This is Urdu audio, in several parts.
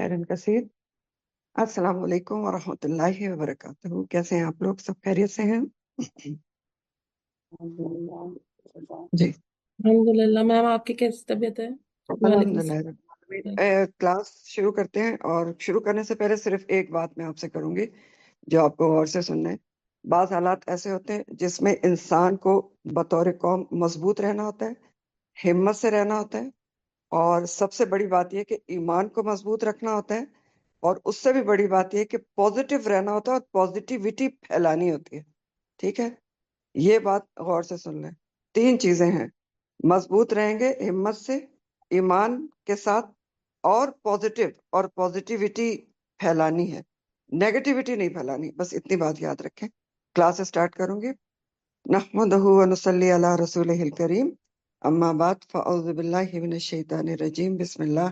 خیرن کثیر۔ السلام علیکم ورحمۃ اللہ وبرکاتہ۔ کیسے ہیں آپ لوگ؟ سب خیریت سے ہیں؟ جی الحمدللہ میم، آپ کی کیسی طبیعت ہے؟ وعلیکم الحمدللہ السلام۔ رب العالمین۔ کلاس شروع کرتے ہیں، اور شروع کرنے سے پہلے صرف ایک بات میں آپ سے کروں گی جو آپ کو غور سے سننا ہے۔ بعض حالات ایسے ہوتے ہیں جس میں انسان کو بطور قوم مضبوط رہنا ہوتا ہے، ہمت سے رہنا ہوتا ہے، اور سب سے بڑی بات یہ کہ ایمان کو مضبوط رکھنا ہوتا ہے، اور اس سے بھی بڑی بات یہ کہ پازیٹیو رہنا ہوتا ہے اور پازیٹیوٹی پھیلانی ہوتی ہے۔ ٹھیک ہے، یہ بات غور سے سن لیں۔ تین چیزیں ہیں: مضبوط رہیں گے ہمت سے، ایمان کے ساتھ، اور پازیٹیو، اور پازیٹیوٹی پھیلانی ہے، نیگیٹیوٹی نہیں پھیلانی۔ بس اتنی بات یاد رکھیں۔ کلاس سٹارٹ کروں گی۔ نحمدہ ونصلی علی رسولہ الکریم، اما بعد فاعوذ باللہ من الشیطان الرجیم، بسم اللہ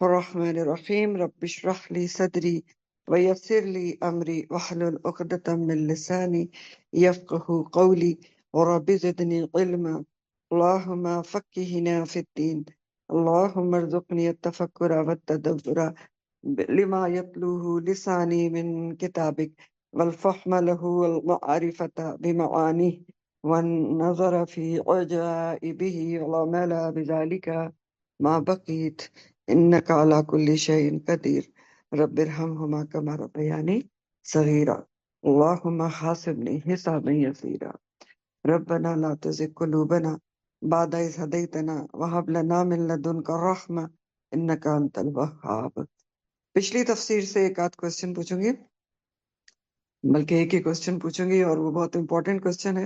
الرحمن الرحیم۔ رب اشرح لی صدری ویسر لی امری واحلل عقدۃ من لسانی یفقہوا قولی ورب زدنی علما اللہم فقہنا فی الدین اللہم ارزقنی التفکر والتدبر لما یتلوہ لسانی من کتابک والفہم لہ والمعرفۃ بمعانیہ والنظر فی عجائبہ والعمل بذلک ما بقیت انک علی کل شیء قدیر رب ارحمہما کما ربیانی صغیرا اللہم حاسبنی حسابا یسیرا ربنا لا تزغ قلوبنا بعد اذ ہدیتنا وہب لنا من لدنک الرحمہ انک انت الوہاب۔ پچھلی تفسیر سے ایک آدھ کوسچن پوچھوں گی، بلکہ ایک ہی کوسچن پوچھوں گی، اور وہ بہت امپورٹنٹ کوسچن ہے۔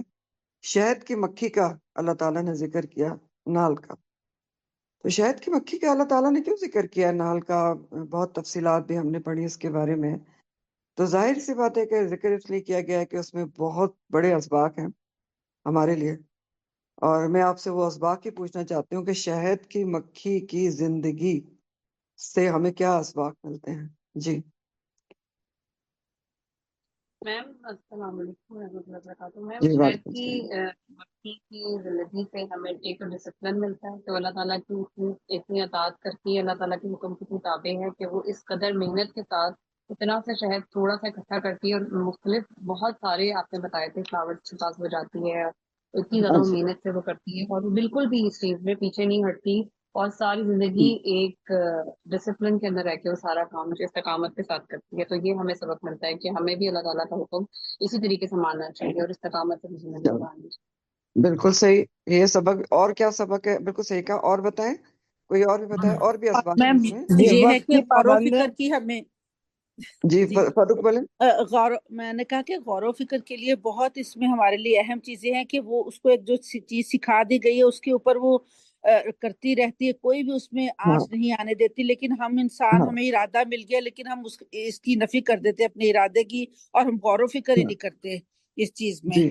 شہد کی مکھی کا اللہ تعالیٰ نے ذکر کیا، نال کا۔ تو شہد کی مکھی کا اللہ تعالیٰ نے کیوں ذکر کیا، نال کا؟ بہت تفصیلات بھی ہم نے پڑھی اس کے بارے میں۔ تو ظاہر سی بات ہے کہ ذکر اس لیے کیا گیا ہے کہ اس میں بہت بڑے اسباق ہیں ہمارے لیے، اور میں آپ سے وہ اسباق ہی پوچھنا چاہتی ہوں کہ شہد کی مکھی کی زندگی سے ہمیں کیا اسباق ملتے ہیں؟ جی میم السلام علیکم ورحمۃ اللہ وبرکاتہ۔ میم جی شہد وعلیکم کی السلام۔ مکھی کی زندگی سے ہمیں ایک تو ڈسپلن ملتا ہے، تو اللہ تعالیٰ کی اتنی اطاعت کرتی ہے، اللہ تعالیٰ کے حکم کی تابع ہے کہ وہ اس قدر محنت کے ساتھ اتنا سا شہد تھوڑا سا اکٹھا کرتی ہے، اور مختلف بہت سارے آپ نے بتائے تھے فلاورس کے پاس وہ جاتی ہے، اتنی زیادہ ہاں وہ جی، محنت سے وہ کرتی ہے، اور وہ بالکل بھی اس چیز میں پیچھے نہیں ہٹتی، اور ساری زندگی ایک ڈسپلن کے اندر رہ کے وہ سارا کام جو استقامت کے ساتھ کرتی ہے۔ تو یہ ہمیں سبق ملتا ہے کہ ہمیں بھی اللہ تعالیٰ کا حکم اسی طریقے سے ماننا چاہیے اور استقامت سے زندگی چلو، گزارنی چاہیے۔ بالکل صحیح۔ یہ سبق اور کیا سبق ہے؟ بالکل صحیح کہا۔ اور بتائیں، کوئی اور بھی بتائیں، اور بھی اسباق ہیں میم اس میں؟ جی یہ ہے وقت کہ کی غور و پابند فکر کی ہمیں جی جی فاروق بولیں۔ میں نے کہا کہ غور و فکر کے لیے بہت اس میں ہمارے لیے اہم چیزیں ہیں کہ وہ اس کو ایک جو چیز سکھا دی گئی ہے اس کے اوپر وہ کرتی رہتی ہے، کوئی بھی اس میں ہاں آنچ نہیں آنے دیتی، لیکن ہم انسان ہاں ہمیں ارادہ مل گیا لیکن ہم اس کی نفی کر دیتے اپنے ارادے کی، اور ہم غور و فکر ہی ہاں، نہیں کرتے اس چیز میں۔ جی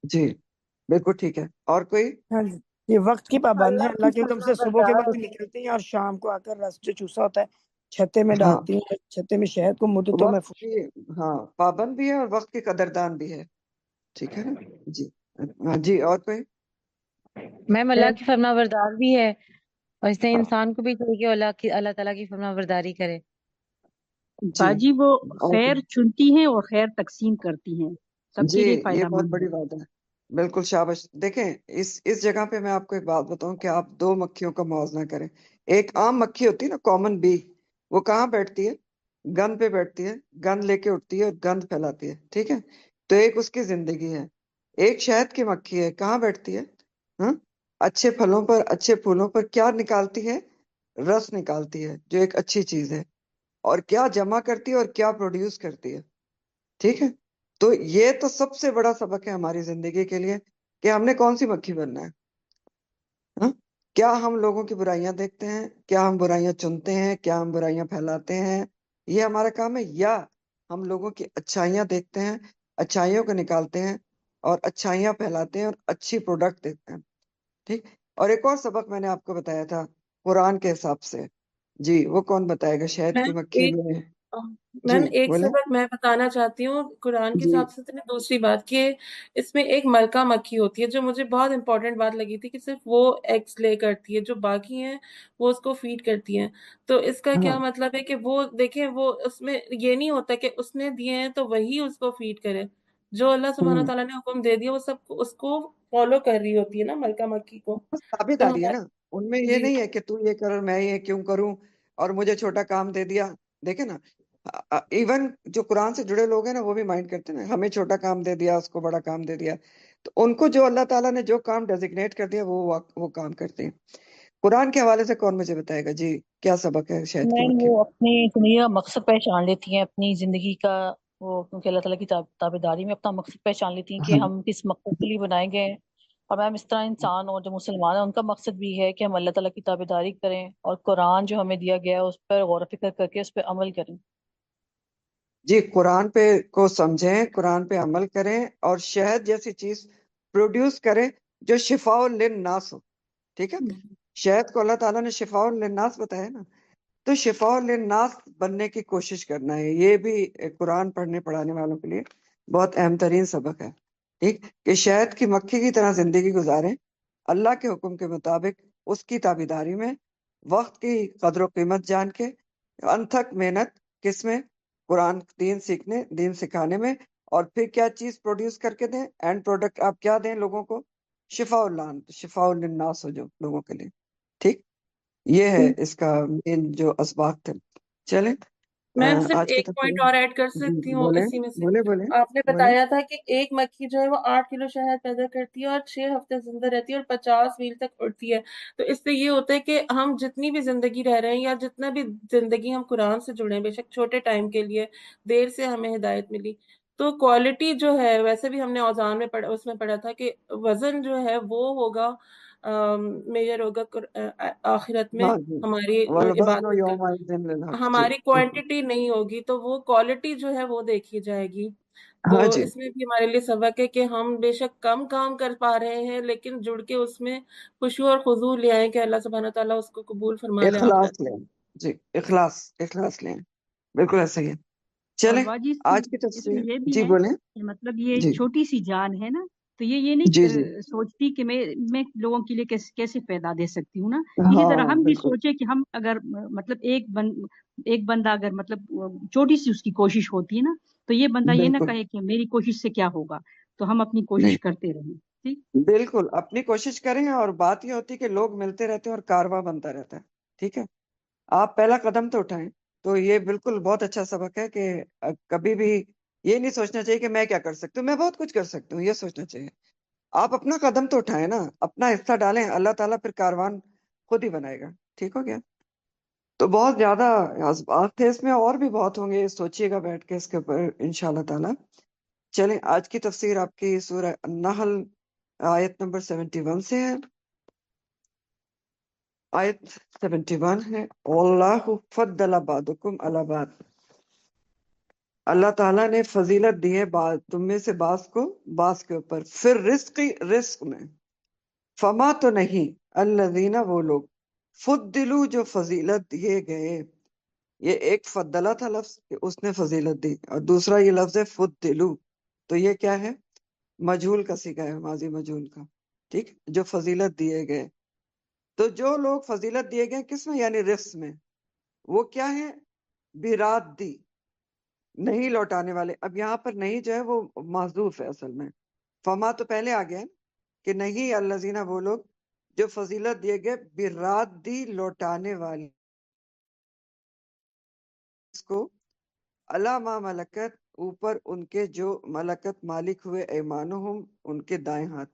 جی بالکل ٹھیک ہے۔ اور کوئی؟ ہاں جی، یہ وقت کی پابند ہے، اللہ اللہ کی کے حکم فرما سے صبح کے بردار وقت نکلتی ہیں اور شام کو آ کر رس جو چوسا ہوتا ہے چھتے میں ہاں، ڈالتی ہیں، چھتے میں شہد کو مدتوں وقت محفوظ۔ کی، ہاں، پابند بھی ہے اور وقت کی قدردان بھی ہے۔ ٹھیک ہے نا؟ جی ہاں جی، اور کوئی؟ میم اللہ کی فرما بردار بھی ہے، اور اس سے ہاں، انسان کو بھی چاہیے کہ اللہ تعالیٰ کی فرما برداری کرے۔ جی باجی وہ اور خیر کوئی؟ چنتی ہیں اور خیر تقسیم کرتی ہیں، سب جی کے لیے یہ فائدہ بہت مند بڑی ہے۔ بات ہے، بالکل شاباش۔ دیکھیں اس جگہ پہ میں آپ کو ایک بات بتاؤں کہ آپ دو مکھیوں کا موازنہ کریں۔ ایک عام مکھی ہوتی ہے نا، کامن بی، وہ کہاں بیٹھتی ہے؟ گند پہ بیٹھتی ہے، گند لے کے اٹھتی ہے اور گند پھیلاتی ہے، ٹھیک ہے؟ تو ایک اس کی زندگی ہے۔ ایک شہد کی مکھی ہے، کہاں بیٹھتی ہے؟ ہاں، اچھے پھلوں پر، اچھے پھولوں پر کیا نکالتی ہے؟ رس نکالتی ہے، جو ایک اچھی چیز ہے، اور کیا جمع کرتی ہے اور کیا پروڈیوس کرتی ہے، ٹھیک ہے؟ تو یہ تو سب سے بڑا سبق ہے ہماری زندگی کے لیے کہ ہم نے کون سی مکھی بننا ہے۔ ہاں؟ کیا ہم لوگوں کی برائیاں دیکھتے ہیں؟ کیا ہم برائیاں چنتے ہیں؟ کیا ہم برائیاں پھیلاتے ہیں؟ یہ ہمارا کام ہے، یا ہم لوگوں کی اچھائیاں دیکھتے ہیں، اچھائیوں کو نکالتے ہیں اور اچھائیاں پھیلاتے ہیں اور اچھی پروڈکٹ دیتے ہیں، ٹھیک؟ اور ایک اور سبق میں نے آپ کو بتایا تھا قرآن کے حساب سے، جی وہ کون بتائے گا؟ شہد کی میم مکھی ایک میں میم جی ایک بولیں. سبق میں بتانا چاہتی ہوں قرآن کے جی حساب سے. دوسری بات کہ اس میں ایک ملکہ مکھی ہوتی ہے جو مجھے بہت امپورٹنٹ بات لگی تھی کہ صرف وہ ایگز لے کرتی ہے، جو باقی ہیں وہ اس کو فیڈ کرتی ہیں. تو اس کا ہاں. کیا مطلب ہے کہ وہ دیکھیں وہ اس میں یہ نہیں ہوتا کہ اس نے دیے ہیں تو وہی اس کو فیڈ کرے. جو اللہ سبحانہ تعالیٰ نے حکم دے دیا وہ سب اس کو فالو کر رہی ہوتی ہے نا ملکہ مکی کو. بس تابع تو داری ہے نا، ان میں یہ جی نہیں ہے کہ تو یہ کر اور میں یہ کیوں کروں اور مجھے چھوٹا کام دے دیا. دیکھیں نا، ایون جو قرآن سے جڑے لوگ ہیں نا وہ بھی مائنڈ کرتے ہیں نا، ہمیں چھوٹا کام دے دیا، اس کو بڑا کام دے دیا. تو ان کو جو اللہ تعالیٰ نے جو کام ڈیزگنیٹ کر دیا وہ کام کرتے ہیں. قرآن کے حوالے سے کون مجھے بتائے گا جی کیا سبق ہے شہد کی میم مکھی وہ میں؟ اپنی زندگی کا مقصد پہچان لیتی ہیں اپنی زندگی کا، وہ کیونکہ اللہ تعالیٰ کی تابع داری میں اپنا مقصد پہچان لیتی ہیں کہ ہاں ہم کس مقصد کے لیے بنائے گئے ہیں. اور میم اس طرح انسان اور جو مسلمان ہیں ان کا مقصد بھی ہے کہ ہم اللہ تعالیٰ کی تابع داری کریں اور قرآن جو ہمیں دیا گیا ہے اس پر غور و فکر کر کے اس پہ عمل کریں. جی، قرآن پہ کو سمجھیں، قرآن پہ عمل کریں اور شہد جیسی چیز پروڈیوس کریں جو شفاء للناس ہو. ٹھیک ہے، شہد کو اللہ تعالیٰ نے شفاء للناس بتایا نا، تو شفاء للناس بننے کی کوشش کرنا ہے. یہ بھی قرآن پڑھنے پڑھانے والوں کے لیے بہت اہم ترین سبق ہے. ٹھیک کہ شہد کی مکھی کی طرح زندگی گزاریں، اللہ کے حکم کے مطابق، اس کی تابعداری میں، وقت کی قدر و قیمت جان کے، انتھک محنت کس میں؟ قرآن دین سیکھنے، دین سکھانے میں. اور پھر کیا چیز پروڈیوس کر کے دیں؟ اینڈ پروڈکٹ آپ کیا دیں لوگوں کو؟ شفاء للناس ہو جو لوگوں کے لیے. ٹھیک، یہ ہے اس کا مین جو اسباق تھے. چلیں میم صرف آج کی ایک پوائنٹ تفصیل. اور ایڈ کر جی سکتی ہوں بولیں اسی میں سے. بولیں بولیں آپ نے بولیں. بتایا تھا کہ ایک مکھی جو ہے وہ 8 کلو شہد پیدا کرتی ہے اور 6 ہفتے زندہ رہتی ہے اور 50 میل تک اڑتی ہے. تو اس سے یہ ہوتا ہے کہ ہم جتنی بھی زندگی رہ رہے ہیں یا جتنا بھی زندگی ہم قرآن سے جڑے ہیں، بے شک چھوٹے ٹائم کے لیے دیر سے ہمیں ہدایت ملی، تو کوالٹی جو ہے ویسے بھی ہم نے اوزان میں اس میں پڑھا تھا کہ وزن جو ہے وہ ہوگا میجر ہوگا آخرت میں ہاں جی، ہماری والوزن عبادت کا. یومئذ للحق. جی ہماری بالکل. کوانٹٹی نہیں ہوگی تو وہ کوالٹی جو ہے وہ دیکھی جائے گی. تو ہاں جی، اس میں بھی ہمارے لیے سبق ہے کہ ہم بے شک کم کام کر پا رہے ہیں لیکن جڑ کے اس میں خشوع اور خضوع لے آئیں کہ اللہ سبحانہ تعالیٰ اس کو قبول فرما لے اخلاص آخرت میں. لیں. جی، اخلاص لیں، بالکل ایسا ہی ہے. اور چلیں باجی آج کی اس میں تفصیل. یہ بھی جی ہے بولیں. کہ مطلب یہ جی چھوٹی سی جان ہے نا، تو یہ نہیں جی جی سوچتی کہ میں لوگوں کے لیے کیسے پیدا دے سکتی ہوں نا. اسی طرح ہاں ہم بھی بالکل. سوچے کہ ہم اگر مطلب ایک بندہ اگر مطلب چھوٹی سی اس کی کوشش ہوتی ہے نا، تو یہ بندہ یہ نہ بالکل کہے کہ میری کوشش سے کیا ہوگا، تو ہم اپنی نہیں، کوشش کرتے رہیں. ٹھیک. بالکل اپنی کوشش کریں اور بات یہ ہوتی ہے کہ لوگ ملتے رہتے ہیں اور کارواں بنتا رہتا ہے. ٹھیک ہے، آپ پہلا قدم تو اٹھائیں. تو یہ بالکل بہت اچھا سبق ہے کہ کبھی بھی یہ نہیں سوچنا چاہیے کہ میں کیا کر سکتی ہوں، میں بہت کچھ کر سکتی ہوں. یہ سوچنا چاہیے آپ اپنا قدم تو اٹھائیں نا، اپنا حصہ ڈالیں، اللہ تعالیٰ پھر کاروان خود ہی بنائے گا. ٹھیک ہو گیا. تو بہت زیادہ اسباق تھے، اس میں اور بھی بہت ہوں گے، سوچیے گا بیٹھ کے اس کے اوپر انشاءاللہ تعالیٰ. چلیں آج کی تفسیر آپ کی سورہ النحل آیت نمبر 71 سے ہے. آیت 71 ہے، واللہ فضل بعضکم علی بعض. اللہ تعالیٰ نے فضیلت دی ہے تم میں سے بعض کو بعض کے اوپر، پھر رزق میں. فما تو نہیں الذین وہ لوگ فضلوا جو فضیلت دیے گئے. یہ ایک فضلہ تھا لفظ کہ اس نے فضیلت دی، اور دوسرا یہ لفظ ہے فضلوا. تو یہ کیا ہے؟ مجہول کا صیغہ ہے، ماضی مجہول کا. ٹھیک، جو فضیلت دیے گئے. تو جو لوگ فضیلت دیے گئے کس میں؟ یعنی رزق میں. وہ کیا ہے؟ برات دی، نہیں لوٹانے والے. اب یہاں پر نہیں جو ہے وہ محذوف ہے اصل میں. فما تو پہلے آ گیا ہے کہ نہیں الذین وہ لوگ جو فضیلت دیے گئے برات دی لوٹانے والے اس کو، الا ما ملکت اوپر ان کے جو ملکت مالک ہوئے ایمانہم ان کے دائیں ہاتھ.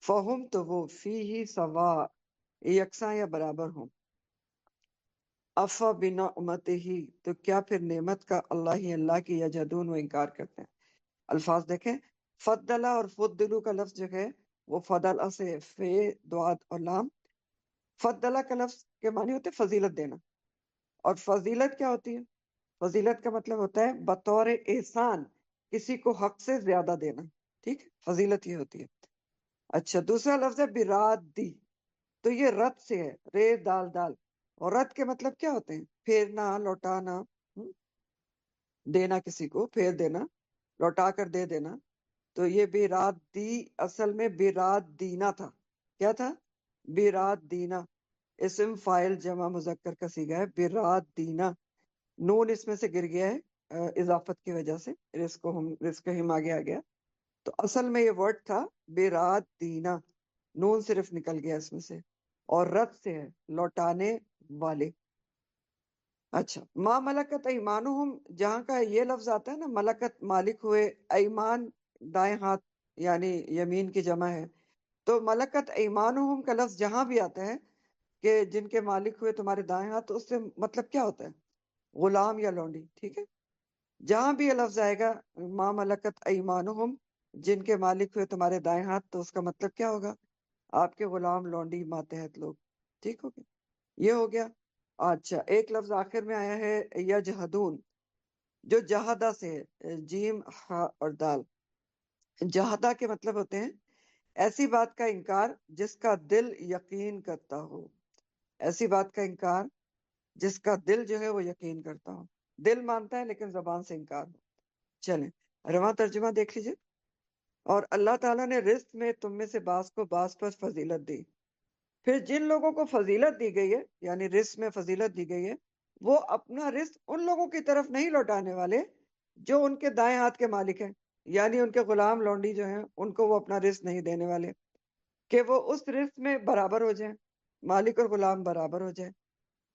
فہم تو وہ فیہ سوا یکساں یا برابر ہوں. افا بنعمتہ تو کیا پھر نعمت کا اللہ کی یجحدون و انکار کرتے ہیں. الفاظ دیکھیں، فضلہ اور فضلو کا لفظ جو ہے وہ فضلہ سے فے دعات اور لام. فضلہ کا لفظ کے معنی ہوتے ہیں فضیلت دینا، اور فضیلت کیا ہوتی ہے؟ فضیلت کا مطلب ہوتا ہے بطور احسان کسی کو حق سے زیادہ دینا. ٹھیک، فضیلت یہ ہوتی ہے. اچھا، دوسرا لفظ ہے براد دی، تو یہ رد سے ہے، رے دال دال. اور رد کے مطلب کیا ہوتے ہیں؟ پھیرنا، لوٹانا. دینا کسی کو، پھیر دینا، لوٹا کر دے دینا. تو یہ بیرات دی اصل میں بیرات دینا تھا. کیا تھا؟ بیرات دینا. اسم فائل جمع مذکر کا صیغہ ہے بیرات دینا. نون اس میں سے گر گیا ہے اضافت کی وجہ سے، رزق ہم آگے آ گیا. تو اصل میں یہ ورڈ تھا بیرات دینا، نون صرف نکل گیا اس میں سے، اور رد سے ہے لوٹانے والے. اچھا، ما ملکت ایمانہم، جہاں کا یہ لفظ آتا ہے نا ملکت مالک ہوئے، ایمان دائیں ہاتھ یعنی یمین کی جمع ہے. تو ملکت ایمانہم کا لفظ جہاں بھی آتا ہے کہ جن کے مالک ہوئے تمہارے دائیں ہاتھ، تو اس سے مطلب کیا ہوتا ہے؟ غلام یا لونڈی. ٹھیک ہے، جہاں بھی یہ لفظ آئے گا ما ملکت ایمانہم، جن کے مالک ہوئے تمہارے دائیں ہاتھ، تو اس کا مطلب کیا ہوگا؟ آپ کے غلام، لونڈی، ماتحت لوگ. ٹھیک ہو گیا، یہ ہو گیا. اچھا، ایک لفظ آخر میں آیا ہے یجہدون، جو جہدہ سے ہے، جیم ہا اور دال. جہدہ کے مطلب ہوتے ہیں ایسی بات کا انکار جس کا دل یقین کرتا ہو. ایسی بات کا انکار جس کا دل جو ہے وہ یقین کرتا ہو. دل مانتا ہے لیکن زبان سے انکار ہو. چلیں رواں ترجمہ دیکھ لیجئے. اور اللہ تعالیٰ نے رزق میں تم میں سے بعض کو بعض پر فضیلت دی. پھر جن لوگوں کو فضیلت دی گئی ہے، یعنی رزق میں فضیلت دی گئی ہے، وہ اپنا رزق ان لوگوں کی طرف نہیں لوٹانے والے جو ان کے دائیں ہاتھ کے مالک ہیں، یعنی ان کے غلام لونڈی جو ہیں ان کو وہ اپنا رزق نہیں دینے والے کہ وہ اس رزق میں برابر ہو جائیں، مالک اور غلام برابر ہو جائیں.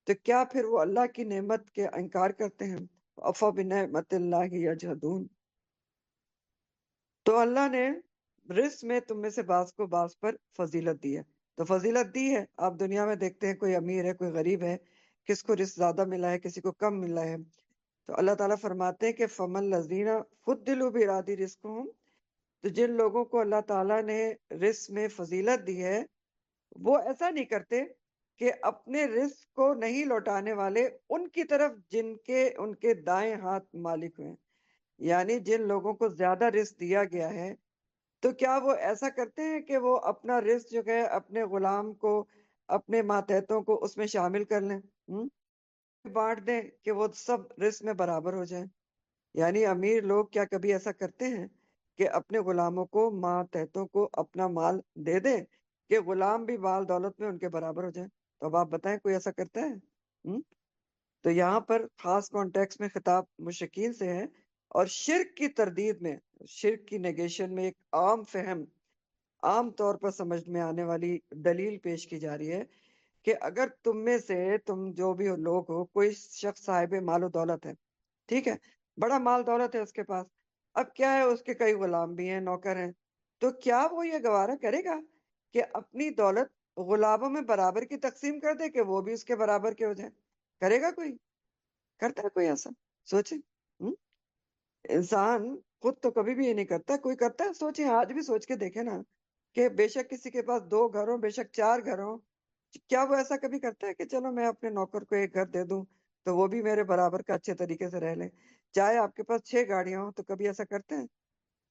تو کیا پھر وہ اللہ کی نعمت کے انکار کرتے ہیں؟ افا بنعمت اللہ یجحدون. تو اللہ نے رزق میں تم میں سے بعض کو بعض پر فضیلت دی ہے. تو فضیلت دی ہے، آپ دنیا میں دیکھتے ہیں کوئی امیر ہے، کوئی غریب ہے، کس کو رزق زیادہ ملا ہے، کسی کو کم ملا ہے. تو اللہ تعالیٰ فرماتے ہیں کہ فمن لذین فضلوا بارادی رزقہم، تو جن لوگوں کو اللہ تعالیٰ نے رزق میں فضیلت دی ہے، وہ ایسا نہیں کرتے کہ اپنے رزق کو نہیں لوٹانے والے ان کی طرف جن کے ان کے دائیں ہاتھ مالک ہوئے. یعنی جن لوگوں کو زیادہ رزق دیا گیا ہے، تو کیا وہ ایسا کرتے ہیں کہ وہ اپنا رزق جو ہے اپنے غلام کو، اپنے ماتحتوں کو اس میں شامل کر لیں، بانٹ دیں کہ وہ سب رزق میں برابر ہو جائیں؟ یعنی امیر لوگ کیا کبھی ایسا کرتے ہیں کہ اپنے غلاموں کو، ماتحتوں کو اپنا مال دے دیں کہ غلام بھی مال دولت میں ان کے برابر ہو جائیں؟ تو اب آپ بتائیں کوئی ایسا کرتا ہے؟ تو یہاں پر خاص کانٹیکس میں خطاب مشرکین سے ہے، اور شرک کی تردید میں، شرک کی نیگیشن میں ایک عام فہم، عام طور پر سمجھ میں آنے والی دلیل پیش کی جا رہی ہے کہ اگر تم میں سے، تم جو بھی لوگ ہو، کوئی شخص صاحب مال و دولت ہے، ٹھیک ہے، بڑا مال دولت ہے اس کے پاس، اب کیا ہے اس کے کئی غلام بھی ہیں، نوکر ہیں، تو کیا وہ یہ گوارا کرے گا کہ اپنی دولت غلاموں میں برابر کی تقسیم کر دے کہ وہ بھی اس کے برابر کے ہو جائیں؟ کرے گا کوئی؟ کرتا ہے کوئی ایسا؟ سوچیں. انسان خود تو کبھی بھی یہ نہیں کرتا. کوئی کرتا ہے؟ سوچیں، آج بھی سوچ کے دیکھیں نا کہ بے شک کسی کے پاس 2 گھر ہوں، بے شک 4 گھر ہوں، کیا وہ ایسا کبھی کرتا ہے کہ چلو میں اپنے نوکر کو 1 گھر دے دوں تو وہ بھی میرے برابر کا اچھے طریقے سے رہ لیں؟ چاہے آپ کے پاس 6 گاڑیاں ہوں تو کبھی ایسا کرتے ہیں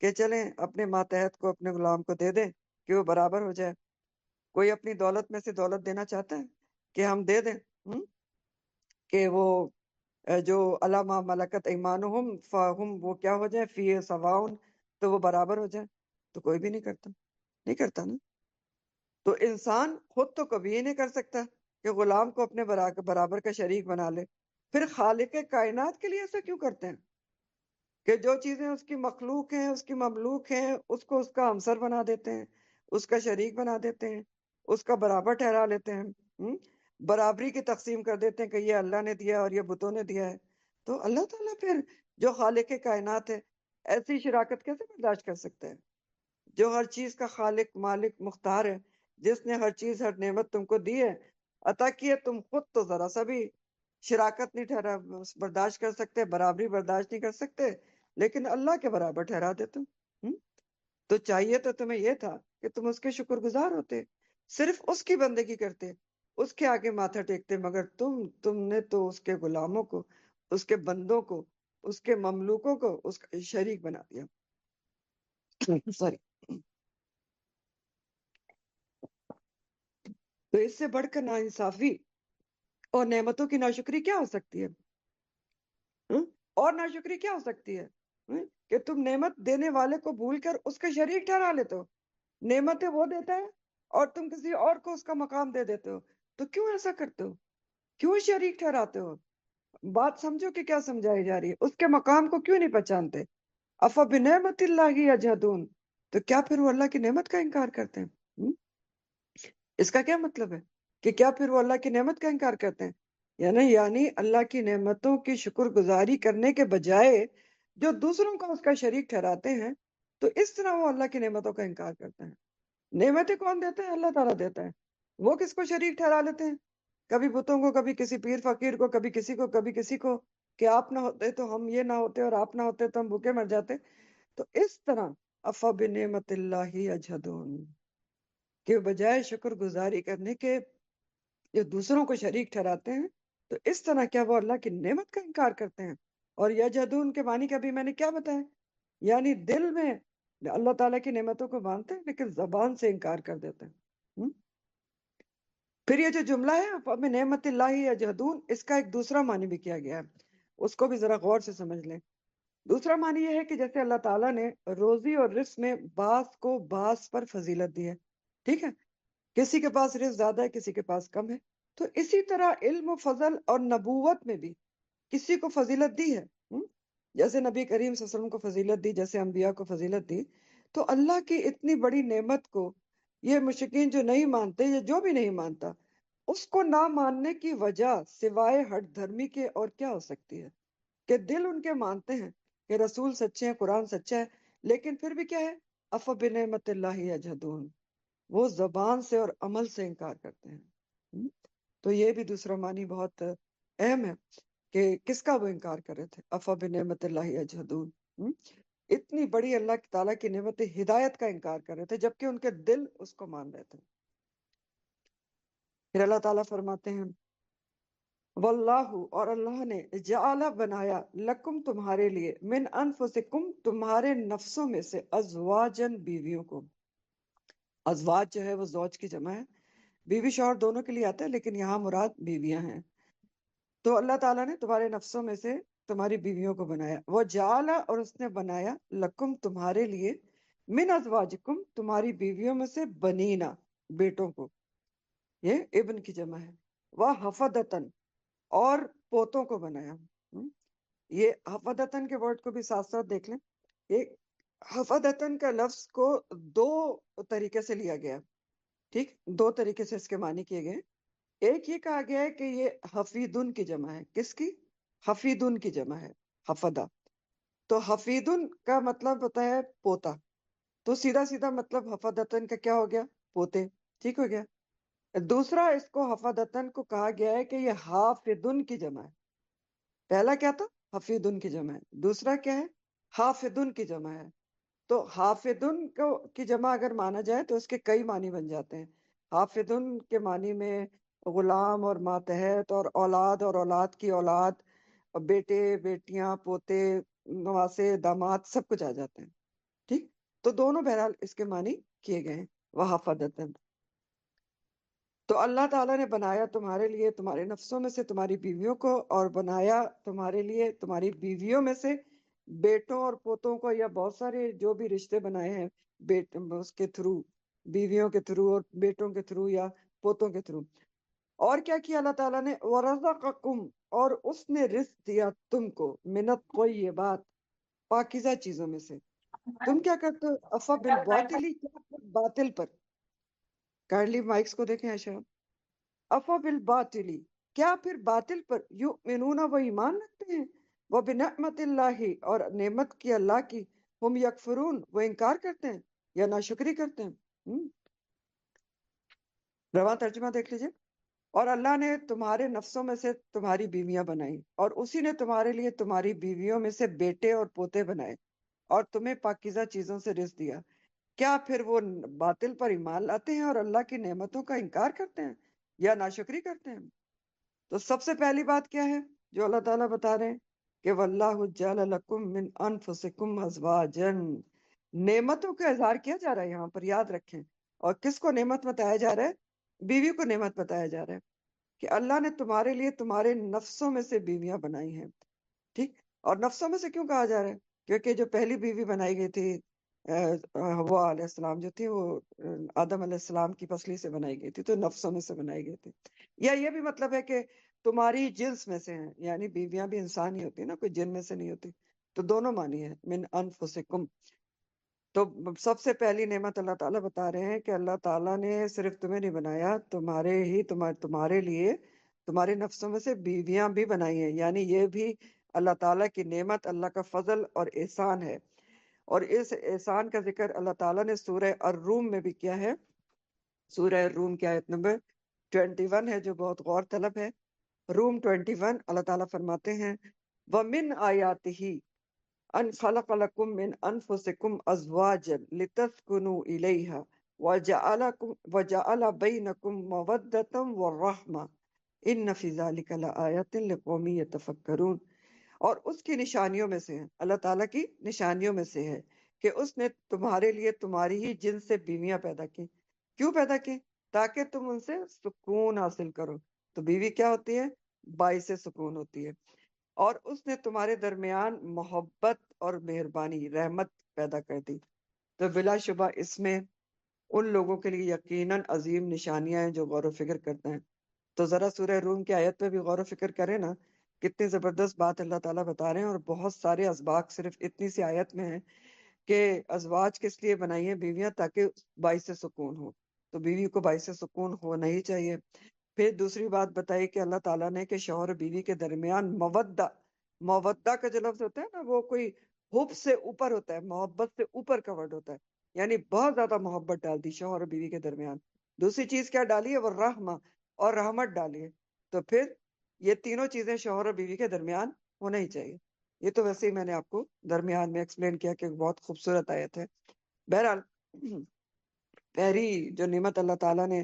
کہ چلیں اپنے ماتحت کو، اپنے غلام کو دے دیں کہ وہ برابر ہو جائے؟ کوئی اپنی دولت میں سے دولت دینا چاہتا ہے کہ ہم دے دیں کہ وہ جو علامہ ملکت ایمانہم فہم، وہ کیا ہو جائے، فی سواؤن، تو وہ برابر ہو جائے؟ تو کوئی بھی نہیں کرتا، نہیں کرتا نا. تو انسان خود تو کبھی ہی نہیں کر سکتا کہ غلام کو اپنے برابر کا شریک بنا لے. پھر خالق کائنات کے لیے ایسا کیوں کرتے ہیں کہ جو چیزیں اس کی مخلوق ہیں، اس کی مملوک ہیں، اس کو اس کا ہمسر بنا دیتے ہیں، اس کا شریک بنا دیتے ہیں، اس کا برابر ٹھہرا لیتے ہیں، برابری کی تقسیم کر دیتے ہیں کہ یہ اللہ نے دیا اور یہ بتوں نے دیا ہے. تو اللہ تعالیٰ پھر جو خالق کائنات ہے ایسی شراکت کیسے برداشت کر سکتا ہے؟ جو ہر چیز کا خالق، مالک، مختار ہے، جس نے ہر چیز، ہر نعمت تم کو دی ہے، عطا کی ہے، تم خود تو ذرا سا بھی شراکت نہیں برداشت کر سکتے، برابری برداشت نہیں کر سکتے، لیکن اللہ کے برابر ٹھہرا دے تم. تو چاہیے تو تمہیں یہ تھا کہ تم اس کے شکر گزار ہوتے، صرف اس کی بندگی کرتے، اس کے آگے ماتھا ٹیکتے، مگر تم نے تو اس کے غلاموں کو، اس کے بندوں کو، اس کے مملوکوں کو اس کا شریک بنا دیا. سوری. تو اس سے بڑھ کر ناانصافی اور نعمتوں کی ناشکری کیا ہو سکتی ہے؟ اور ناشکری کیا ہو سکتی ہے؟ کہ تم نعمت دینے والے کو بھول کر اس کا شریک ٹھہرا لیتے ہو. نعمتیں وہ دیتا ہے اور تم کسی اور کو اس کا مقام دے دیتے ہو. تو کیوں ایسا کرتے ہو؟ کیوں شریک ٹھہراتے ہو؟ بات سمجھو کہ کیا سمجھائی جا رہی ہے. اس کے مقام کو کیوں نہیں پہچانتے؟ افبنعمت اللہ یجحدون، تو کیا پھر وہ اللہ کی نعمت کا انکار کرتے ہیں؟ اس کا کیا مطلب ہے کہ کیا پھر وہ اللہ کی نعمت کا انکار کرتے ہیں؟ یعنی اللہ کی نعمتوں کی شکر گزاری کرنے کے بجائے جو دوسروں کو اس کا شریک ٹھہراتے ہیں، تو اس طرح وہ اللہ کی نعمتوں کا انکار کرتے ہیں. نعمتیں کون دیتے ہیں؟ اللہ تعالیٰ دیتا ہے. وہ کس کو شریک ٹھہرا لیتے ہیں؟ کبھی بتوں کو، کبھی کسی پیر فقیر کو، کبھی کسی کو، کبھی کسی کو، کہ آپ نہ ہوتے تو ہم یہ نہ ہوتے، اور آپ نہ ہوتے تو ہم بھوکے مر جاتے. تو اس طرح افبنعمت اللہ یجحدون، کہ بجائے شکر گزاری کرنے کے جو دوسروں کو شریک ٹھہراتے ہیں، تو اس طرح کیا وہ اللہ کی نعمت کا انکار کرتے ہیں. اور یجحدون کے معنی کا بھی میں نے کیا بتایا، یعنی دل میں اللہ تعالیٰ کی نعمتوں کو مانتے ہیں لیکن زبان سے انکار کر دیتے ہیں. پھر یہ جو جملہ ہے فَبِنِعْمَتِ اللَّهِ یجحدون، اس کا ایک دوسرا معنی بھی کیا گیا ہے، اس کو بھی ذرا غور سے سمجھ لیں. دوسرا معنی یہ ہے کہ جیسے اللہ تعالیٰ نے روزی اور رزق میں بعض کو بعض پر فضیلت دی ہے، ٹھیک ہے، کسی کے پاس رزق زیادہ ہے، کسی کے پاس کم ہے، تو اسی طرح علم و فضل اور نبوت میں بھی کسی کو فضیلت دی ہے. جیسے نبی کریم صلی اللہ علیہ وسلم کو فضیلت دی، جیسے انبیاء کو فضیلت دی. تو اللہ کی اتنی بڑی نعمت کو یہ مشرکین جو نہیں مانتے، یا جو بھی نہیں مانتا، اس کو نہ ماننے کی وجہ سوائے ہٹ دھرمی کے اور کیا ہو سکتی ہے؟ کہ دل ان کے مانتے ہیں کہ رسول سچے ہیں، قرآن سچا ہے، لیکن پھر بھی کیا ہے؟ افبنعمت اللہ یجحدون، وہ زبان سے اور عمل سے انکار کرتے ہیں. تو یہ بھی دوسرا معنی بہت اہم ہے کہ کس کا وہ انکار کر رہے تھے، افبنعمت اللہ یجحدون. اتنی بڑی اللہ تعالیٰ کی نعمت ہدایت کا انکار کر رہے تھے، جبکہ ان کے دل اس کو مان رہے تھے. پھر اللہ تعالیٰ فرماتے ہیں واللہ، اور اللہ نے جعل بنایا لکم تمہارے لیے من انفسکم تمہارے نفسوں میں سے ازواجن بیویوں کو. ازواج جو ہے وہ زوج کی جمع ہے، بیوی شوہر دونوں کے لیے آتا ہے، لیکن یہاں مراد بیویاں ہیں. تو اللہ تعالیٰ نے تمہارے نفسوں میں سے تمہاری بیویوں کو بنایا. وہ جعلا، اور اس نے بنایا لکم تمہارے لیے من ازواجکم تمہاری بیویوں میں سے بنینا بیٹوں کو، یہ ابن کی جمع ہے. وہ حفدتن، اور پوتوں کو بنایا. یہ حفدتن کے ورڈ کو بھی ساتھ ساتھ دیکھ لیں. یہ حفدتن کا لفظ کو دو طریقے سے لیا گیا، ٹھیک، دو طریقے سے اس کے معنی کیے گئے. ایک یہ کہا گیا ہے کہ یہ حفیدن کی جمع ہے. کس کی؟ حفیدن کی جمع ہے حفدہ. تو حفیدن کا مطلب ہوتا ہے پوتا، تو سیدھا سیدھا مطلب حفدتن کا کیا ہو گیا؟ پوتے، ٹھیک ہو گیا. دوسرا اس کو حفدتن کو کہا گیا ہے کہ یہ حافدن کی جمع ہے. پہلا کیا تھا؟ حفیدن کی جمع ہے. دوسرا کیا ہے؟ حافدن کی جمع ہے. تو حافدن کی جمع اگر مانا جائے تو اس کے کئی معنی بن جاتے ہیں. حافدن کے معنی میں غلام اور ماتحت اور اولاد کی اولاد، اور بیٹے بیٹیاں پوتے نواسے داماد سب کچھ آ جاتے ہیں، ٹھیک. تو دونوں بہرحال اس کے معنی کیے گئے ہیں. وحفدتن، تو اللہ تعالیٰ نے بنایا تمہارے لیے تمہارے نفسوں میں سے تمہاری بیویوں کو، اور بنایا تمہارے لیے تمہاری بیویوں میں سے بیٹوں اور پوتوں کو، یا بہت سارے جو بھی رشتے بنائے ہیں اس کے تھرو، بیویوں کے تھرو اور بیٹوں کے تھرو یا پوتوں کے تھرو. اور کیا کیا اللہ تعالیٰ نے؟ وَرَزَقَكُمْ، اور اس نے رزق دیا تم کو، من الطیبات، پاکیزہ چیزوں میں سے. تم کیا کرتے ہو؟ افبالباطل، کیا باطل پر؟ کائنڈلی مائکس کو دیکھیں عائشہ. افبالباطل، کیا پھر باطل پر یؤمنون، وہ ایمان رکھتے ہیں، وہ بنعمت اللہ، اور نعمت کی اللہ کی، ہم یکفرون، وہ انکار کرتے ہیں یا ناشکری کرتے ہیں. رواں ترجمہ دیکھ لیجئے. اور اللہ نے تمہارے نفسوں میں سے تمہاری بیویاں بنائی، اور اسی نے تمہارے لیے تمہاری بیویوں میں سے بیٹے اور پوتے بنائے، اور تمہیں پاکیزہ چیزوں سے رزق دیا. کیا پھر وہ باطل پر ایمان لاتے ہیں اور اللہ کی نعمتوں کا انکار کرتے ہیں یا ناشکری کرتے ہیں؟ تو سب سے پہلی بات کیا ہے جو اللہ تعالیٰ بتا رہے ہیں؟ کہ واللہ جعل لکم من انفسکم ازواجن. نعمتوں کا اظہار کیا جا رہا ہے یہاں پر، یاد رکھیں. اور کس کو نعمت بتایا جا رہا ہے؟ بیوی کو نعمت بتایا جا رہا ہے کہ اللہ نے تمہارے لیے تمہارے نفسوں میں سے بیویاں بنائی ہیں، ٹھیک. اور نفسوں میں سے کیوں کہا جا رہا ہے؟ کیونکہ جو پہلی بیوی بنائی گئی تھی حوا علیہ السلام جو تھی وہ آدم علیہ السلام کی پسلی سے بنائی گئی تھی، تو نفسوں میں سے بنائی گئی تھی. یا یہ بھی مطلب ہے کہ تمہاری جنس میں سے ہیں، یعنی بیویاں بھی انسان ہی ہوتی ہیں نا، کوئی جن میں سے نہیں ہوتی. تو دونوں معنی ہے، من انفسکم. تو سب سے پہلی نعمت اللہ تعالیٰ بتا رہے ہیں کہ اللہ تعالیٰ نے صرف تمہیں نہیں بنایا، تمہارے لیے تمہارے نفسوں میں سے بیویاں بھی بنائی ہیں. یعنی یہ بھی اللہ تعالیٰ کی نعمت، اللہ کا فضل اور احسان ہے. اور اس احسان کا ذکر اللہ تعالیٰ نے سورہ الروم میں بھی کیا ہے. سورہ الروم کی آیت نمبر 21 ہے جو بہت غور طلب ہے. روم 21 اللہ تعالیٰ فرماتے ہیں وَمِنْ آیَاتِهِ ان خلق لکم من انفسکم ازواجا لتسکنوا الیہا وجعل بینکم مودۃ ورحمہ ان فی ذلک لآیۃ لقوم یتفکرون. اور اس کی نشانیوں میں سے ہے، اللہ تعالیٰ کی نشانیوں میں سے ہے کہ اس نے تمہارے لیے تمہاری ہی جنس سے بیویاں پیدا کی. کیوں پیدا کی؟ تاکہ تم ان سے سکون حاصل کرو. تو بیوی کیا ہوتی ہے؟ باعث سکون ہوتی ہے. اور اس نے تمہارے درمیان محبت اور مہربانی، رحمت پیدا کر دی. تو بلا شبہ اس میں ان لوگوں کے لیے یقیناً عظیم نشانیاں ہیں جو غور و فکر کرتے ہیں. تو ذرا سورہ روم کی آیت پہ بھی غور و فکر کریں نا، کتنی زبردست بات اللہ تعالیٰ بتا رہے ہیں. اور بہت سارے اسباق صرف اتنی سی آیت میں ہیں کہ ازواج کس لیے بنائی ہیں بیویاں، تاکہ باعث سکون ہو. تو بیوی کو باعث سکون ہونا ہی چاہیے. پھر دوسری بات بتائی کہ اللہ تعالیٰ نے کہ شوہر و بیوی کے درمیان مودہ کا جو لفظ ہوتا ہے نا، وہ کوئی حب سے اوپر ہوتا ہے، محبت سے اوپر کا ورڈ ہوتا ہے. یعنی بہت زیادہ محبت ڈال دی شوہر و بیوی کے درمیان. دوسری چیز کیا ڈالی ہے؟ وہ رحمہ اور رحمت ڈالی ہے. تو پھر یہ تینوں چیزیں شوہر و بیوی کے درمیان ہونا ہی چاہیے. یہ تو ویسے ہی میں نے آپ کو درمیان میں ایکسپلین کیا کہ بہت خوبصورت آیت ہے. بہرحال پہلی جو نعمت اللہ تعالیٰ نے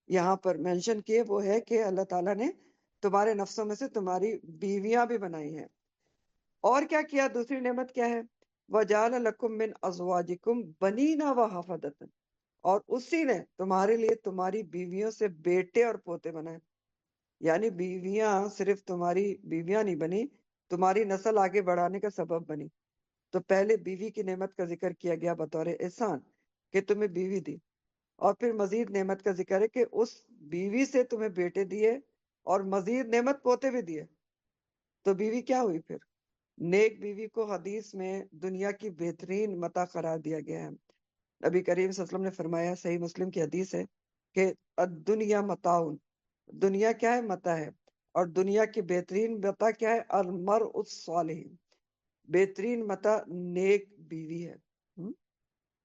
یہاں پر مینشن کی ہے وہ ہے کہ اللہ تعالیٰ نے تمہارے نفسوں میں سے تمہاری بیویاں بھی بنائی ہیں. اور کیا کیا؟ دوسری نعمت کیا ہے؟ وَجَعَلَ لَكُم مِّنْ أَزْوَاجِكُمْ بَنِينَ وَحَفَدَةً. اور اسی نے تمہارے لیے تمہاری بیویوں سے بیٹے اور پوتے بنائے. یعنی بیویاں صرف تمہاری بیویاں نہیں بنی، تمہاری نسل آگے بڑھانے کا سبب بنی. تو پہلے بیوی کی نعمت کا ذکر کیا گیا بطور احسان کہ تمہیں بیوی دی، اور پھر مزید نعمت کا ذکر ہے کہ اس بیوی سے تمہیں بیٹے دیے اور مزید نعمت پوتے بھی دیے. تو بیوی کیا ہوئی پھر؟ نیک بیوی کو حدیث میں دنیا کی بہترین متاع قرار دیا گیا ہے. نبی کریم صلی اللہ علیہ وسلم نے فرمایا، صحیح مسلم کی حدیث ہے کہ الدنیا متاع، دنیا کیا ہے؟ متاع ہے. اور دنیا کی بہترین متاع کیا ہے؟ المرء الصالح، بہترین متاع نیک بیوی ہے.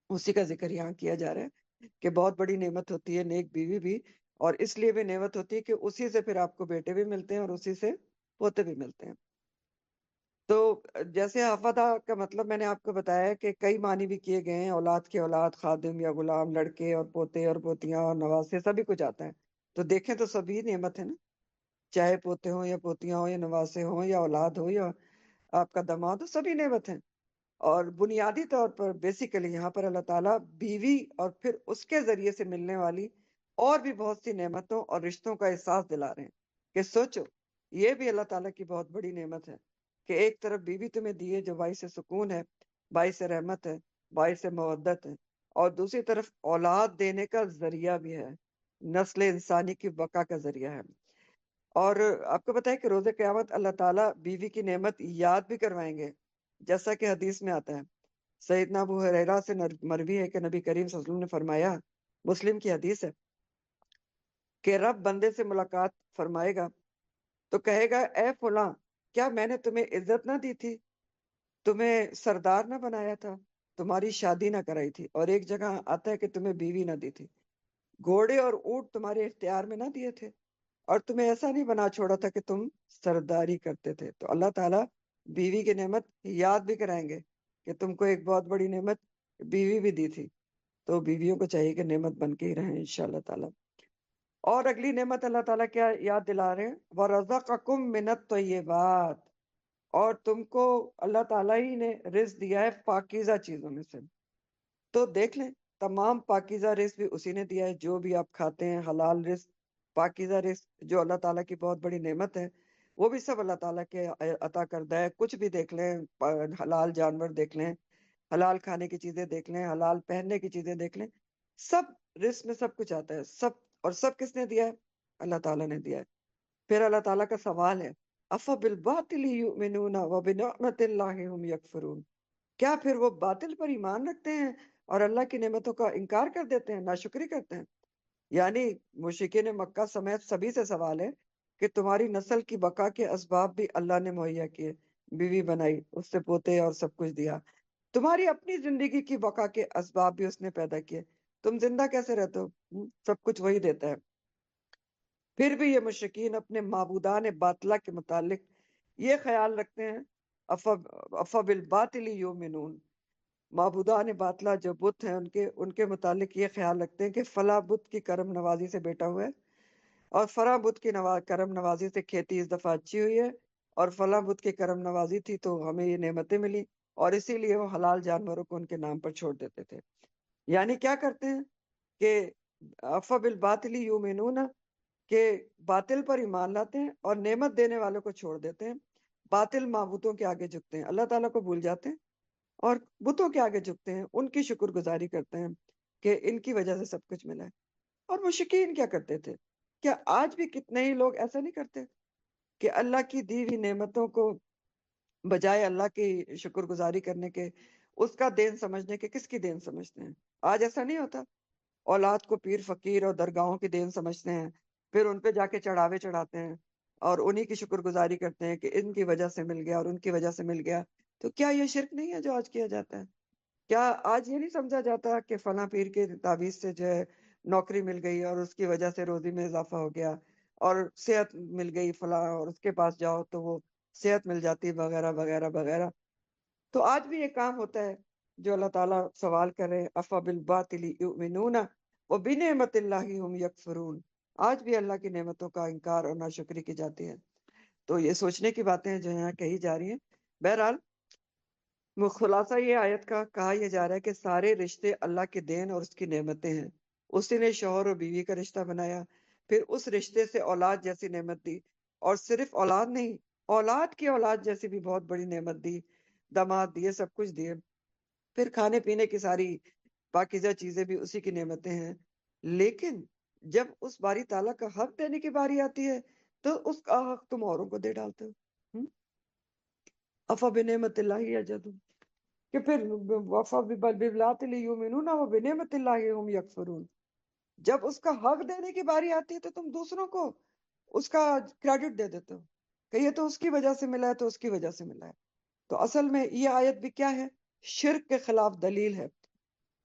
اسی کا ذکر یہاں کیا جا رہا ہے کہ بہت بڑی نعمت ہوتی ہے نیک بیوی بھی، اور اس لیے بھی نعمت ہوتی ہے کہ اسی سے پھر آپ کو بیٹے بھی ملتے ہیں اور اسی سے پوتے بھی ملتے ہیں. تو جیسے حفدہ کا مطلب میں نے آپ کو بتایا کہ کئی معنی بھی کیے گئے ہیں، اولاد کے اولاد، خادم یا غلام، لڑکے اور پوتے اور پوتیاں اور نواسے، سبھی کچھ آتا ہے. تو دیکھیں تو سبھی نعمت ہے نا، چاہے پوتے ہوں یا پوتیاں ہوں یا نواسے ہوں یا اولاد ہو یا آپ کا دماد ہو، سبھی نعمت ہیں. اور بنیادی طور پر بیسیکلی یہاں پر اللہ تعالیٰ بیوی اور پھر اس کے ذریعے سے ملنے والی اور بھی بہت سی نعمتوں اور رشتوں کا احساس دلا رہے ہیں کہ سوچو، یہ بھی اللہ تعالیٰ کی بہت بڑی نعمت ہے کہ ایک طرف بیوی تمہیں دی ہے جو باعث سکون ہے، باعث رحمت ہے، باعث مودت ہے، اور دوسری طرف اولاد دینے کا ذریعہ بھی ہے، نسل انسانی کی بقا کا ذریعہ ہے. اور آپ کو پتہ ہے کہ روز قیامت اللہ تعالیٰ بیوی کی نعمت یاد بھی کروائیں گے، جیسا کہ حدیث میں آتا ہے. سیدنا ابو ہریرہ سے مروی ہے کہ نبی کریم صلی اللہ علیہ وسلم نے فرمایا، مسلم کی حدیث ہے، کہ رب بندے سے ملاقات فرمائے گا تو کہے گا، اے فلاں، کیا میں نے تمہیں عزت نہ دی تھی، تمہیں سردار نہ بنایا تھا، تمہاری شادی نہ کرائی تھی؟ اور ایک جگہ آتا ہے کہ تمہیں بیوی نہ دی تھی، گھوڑے اور اونٹ تمہارے اختیار میں نہ دیے تھے، اور تمہیں ایسا نہیں بنا چھوڑا تھا کہ تم سرداری کرتے تھے. تو اللہ تعالیٰ بیوی کی نعمت یاد بھی کرائیں گے کہ تم کو ایک بہت بڑی نعمت بیوی بھی دی تھی. تو بیویوں کو چاہیے کہ نعمت بن کے ہی رہیں انشاءاللہ تعالیٰ. اور اگلی نعمت اللہ تعالیٰ کیا یاد دلا رہے ہیں؟ وَرَزَقَكُم مِّنَ الطَّيِّبَاتِ، اور تم کو اللہ تعالیٰ ہی نے رزق دیا ہے پاکیزہ چیزوں میں سے. تو دیکھ لیں، تمام پاکیزہ رزق بھی اسی نے دیا ہے، جو بھی آپ کھاتے ہیں حلال رزق، پاکیزہ رزق، جو اللہ تعالیٰ کی بہت بڑی نعمت ہے. وہ بھی سب اللہ تعالیٰ کے عطا کردہ ہے. کچھ بھی دیکھ لیں، حلال جانور دیکھ لیں، حلال کھانے کی چیزیں دیکھ لیں، حلال پہننے کی چیزیں دیکھ لیں، سب رزق میں سب کچھ آتا ہے سب. اور سب کس نے دیا ہے؟ اللہ تعالیٰ نے دیا ہے. پھر اللہ تعالیٰ کا سوال ہے افبالباطل یؤمنون وبنعمت اللہ ہم یکفرون، کیا پھر وہ باطل پر ایمان رکھتے ہیں اور اللہ کی نعمتوں کا انکار کر دیتے ہیں، ناشکری کرتے ہیں؟ یعنی مشرکین مکہ سمیت سبھی سے سوال ہے کہ تمہاری نسل کی بقا کے اسباب بھی اللہ نے مہیا کیے، بیوی بنائی، اس سے پوتے اور سب کچھ دیا. تمہاری اپنی زندگی کی بقا کے اسباب بھی اس نے پیدا کیے، تم زندہ کیسے رہتے ہو؟ سب کچھ وہی دیتا ہے. پھر بھی یہ مشرکین اپنے معبودان باطلہ کے متعلق یہ خیال رکھتے ہیں افبالباطل یؤمنون، معبودان باطلہ جو بت ہیں ان کے متعلق یہ خیال رکھتے ہیں کہ فلاں بت کی کرم نوازی سے بیٹا ہوا ہے، اور فلاں بت کی کرم نوازی سے کھیتی اس دفعہ اچھی ہوئی ہے، اور فلاں بت کی کرم نوازی تھی تو ہمیں یہ نعمتیں ملی، اور اسی لیے وہ حلال جانوروں کو ان کے نام پر چھوڑ دیتے تھے. یعنی کیا کرتے ہیں کہ افبالباطل یؤمنون، کہ باطل پر ایمان لاتے ہیں اور نعمت دینے والوں کو چھوڑ دیتے ہیں، باطل معبودوں کے آگے جھکتے ہیں، اللہ تعالیٰ کو بھول جاتے ہیں اور بتوں کے آگے جھکتے ہیں، ان کی شکر گزاری کرتے ہیں کہ ان کی وجہ سے سب کچھ ملا ہے. اور مشرکین کیا کرتے تھے؟ کیا آج بھی کتنے ہی لوگ ایسا نہیں کرتے کہ اللہ کی دی ہوئی نعمتوں کو بجائے اللہ کی شکر گزاری کرنے کے، اس کا دین سمجھنے کے، کس کی دین سمجھتے ہیں؟ آج ایسا نہیں ہوتا؟ اولاد کو پیر فقیر اور درگاہوں کی دین سمجھتے ہیں، پھر ان پہ جا کے چڑھاوے چڑھاتے ہیں اور انہی کی شکر گزاری کرتے ہیں کہ ان کی وجہ سے مل گیا اور ان کی وجہ سے مل گیا. تو کیا یہ شرک نہیں ہے جو آج کیا جاتا ہے؟ کیا آج یہ نہیں سمجھا جاتا کہ فلاں پیر کے تعویذ سے جو ہے نوکری مل گئی اور اس کی وجہ سے روزی میں اضافہ ہو گیا، اور صحت مل گئی فلاں، اور اس کے پاس جاؤ تو وہ صحت مل جاتی، وغیرہ وغیرہ وغیرہ. تو آج بھی یہ کام ہوتا ہے جو اللہ تعالیٰ سوال کرے افبالباطل یؤمنون وبنعمت اللہ ہم یکفرون. آج بھی اللہ کی نعمتوں کا انکار اور ناشکری کی جاتی ہے. تو یہ سوچنے کی باتیں جو یہاں کہی جا رہی ہیں. بہرحال خلاصہ یہ آیت کا کہا یہ جا رہا ہے کہ سارے رشتے اللہ کے دین اور اس کی نعمتیں ہیں. اسی نے شوہر اور بیوی کا رشتہ بنایا، پھر اس رشتے سے اولاد جیسی نعمت دی، اور صرف اولاد نہیں، اولاد کی اولاد جیسی بھی بہت بڑی نعمت دی، داماد دیے، سب کچھ دیے. پھر کھانے پینے کی ساری پاکیزہ چیزیں بھی اسی کی نعمتیں ہیں. لیکن جب اس باری تعالیٰ کا حق دینے کی باری آتی ہے تو اس کا حق تم اوروں کو دے ڈالتے ہو. افبنعمت اللہ یجحدون، کہ پھر افبالباطل یؤمنون وبنعمت اللہ ہم یکفرون. جب اس کا حق دینے کی باری آتی ہے تو تم دوسروں کو اس کا کریڈٹ دے دیتے ہو کہ یہ تو اس کی وجہ سے ملا ہے، تو اس کی وجہ سے ملا ہے. تو اصل میں یہ آیت بھی کیا ہے؟ شرک کے خلاف دلیل ہے.